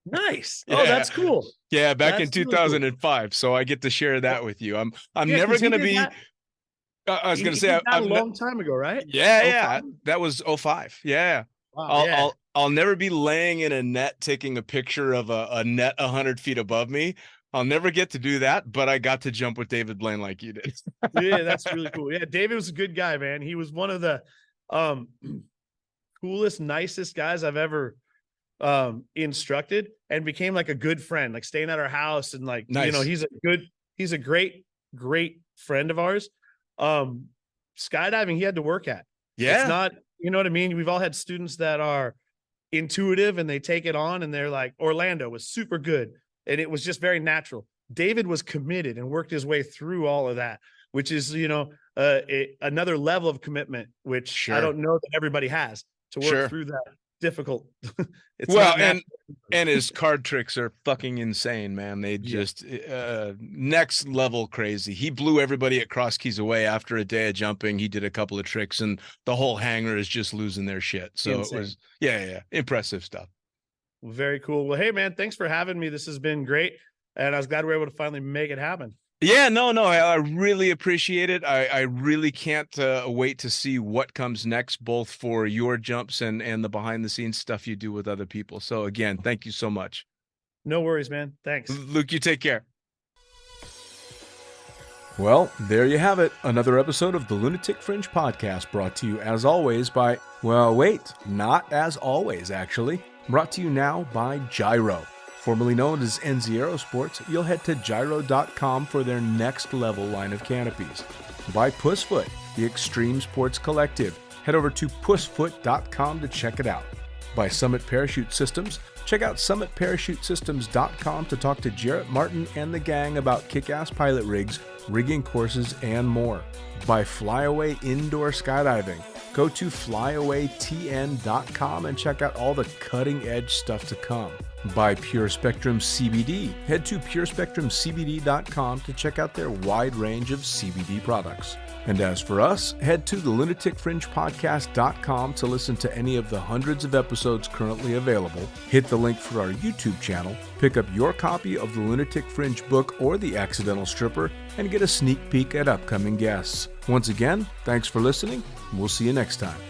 Nice. Oh, that's cool. Yeah, back in 2005. Really cool. So I get to share that with you. I'm never going to be. I was going to say a long time ago, right? Yeah. That was 05. Yeah. Wow, I'll never be laying in a net taking a picture of a net 100 feet above me. I'll never get to do that, but I got to jump with David Blaine like you did. Yeah, that's really cool. Yeah, David was a good guy, man. He was one of the coolest, nicest guys I've ever instructed and became like a good friend, like staying at our house and like, you know, he's a great friend of ours. Skydiving, he had to work at. Yeah. It's not, you know what I mean? We've all had students that are intuitive and they take it on and they're like, Orlando was super good. And it was just very natural. David was committed and worked his way through all of that, which is, you know, another level of commitment, which I don't know that everybody has to work through that difficult. And his card tricks are fucking insane, man. They just next level crazy. He blew everybody at Cross Keys away after a day of jumping. He did a couple of tricks and the whole hangar is just losing their shit. So insane. It was, impressive stuff. Very cool. Well, hey, man, thanks for having me. This has been great. And I was glad we were able to finally make it happen. Yeah, no, I really appreciate it. I really can't wait to see what comes next, both for your jumps and the behind the scenes stuff you do with other people. So again, thank you so much. No worries, man. Thanks. Luke, you take care. Well, there you have it. Another episode of the Lunatic Fringe podcast brought to you as always by, well, wait, not as always, actually. Brought to you now by Gyro. Formerly known as NZ Aerosports, you'll head to gyro.com for their next level line of canopies. By Pussfoot, the extreme sports collective. Head over to pussfoot.com to check it out. By Summit Parachute Systems, check out summitparachutesystems.com to talk to Jarrett Martin and the gang about kick-ass pilot rigs, rigging courses, and more. By Flyaway Indoor Skydiving, go to flyawaytn.com and check out all the cutting-edge stuff to come. By Pure Spectrum CBD, head to purespectrumcbd.com to check out their wide range of CBD products. And as for us, head to the lunaticfringepodcast.com to listen to any of the hundreds of episodes currently available, hit the link for our YouTube channel, pick up your copy of the Lunatic Fringe book or The Accidental Stripper, and get a sneak peek at upcoming guests. Once again, thanks for listening, and we'll see you next time.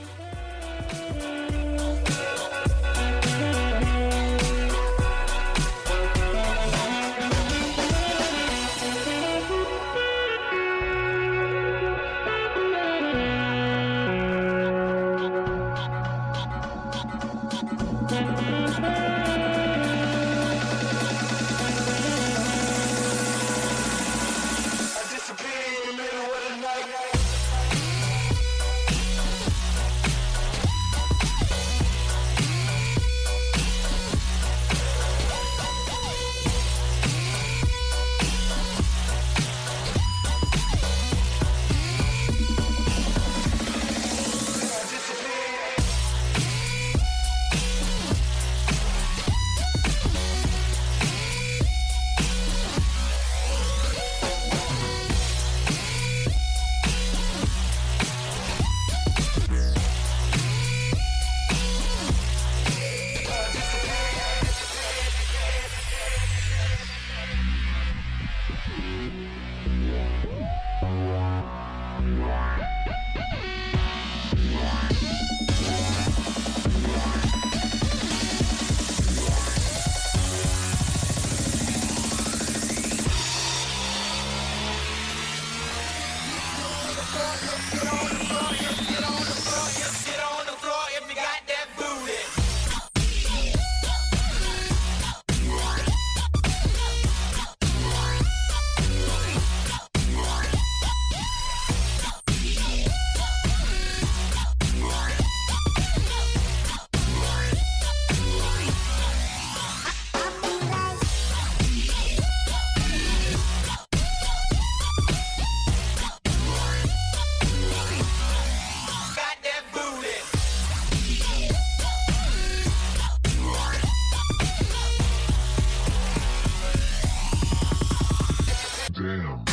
Damn.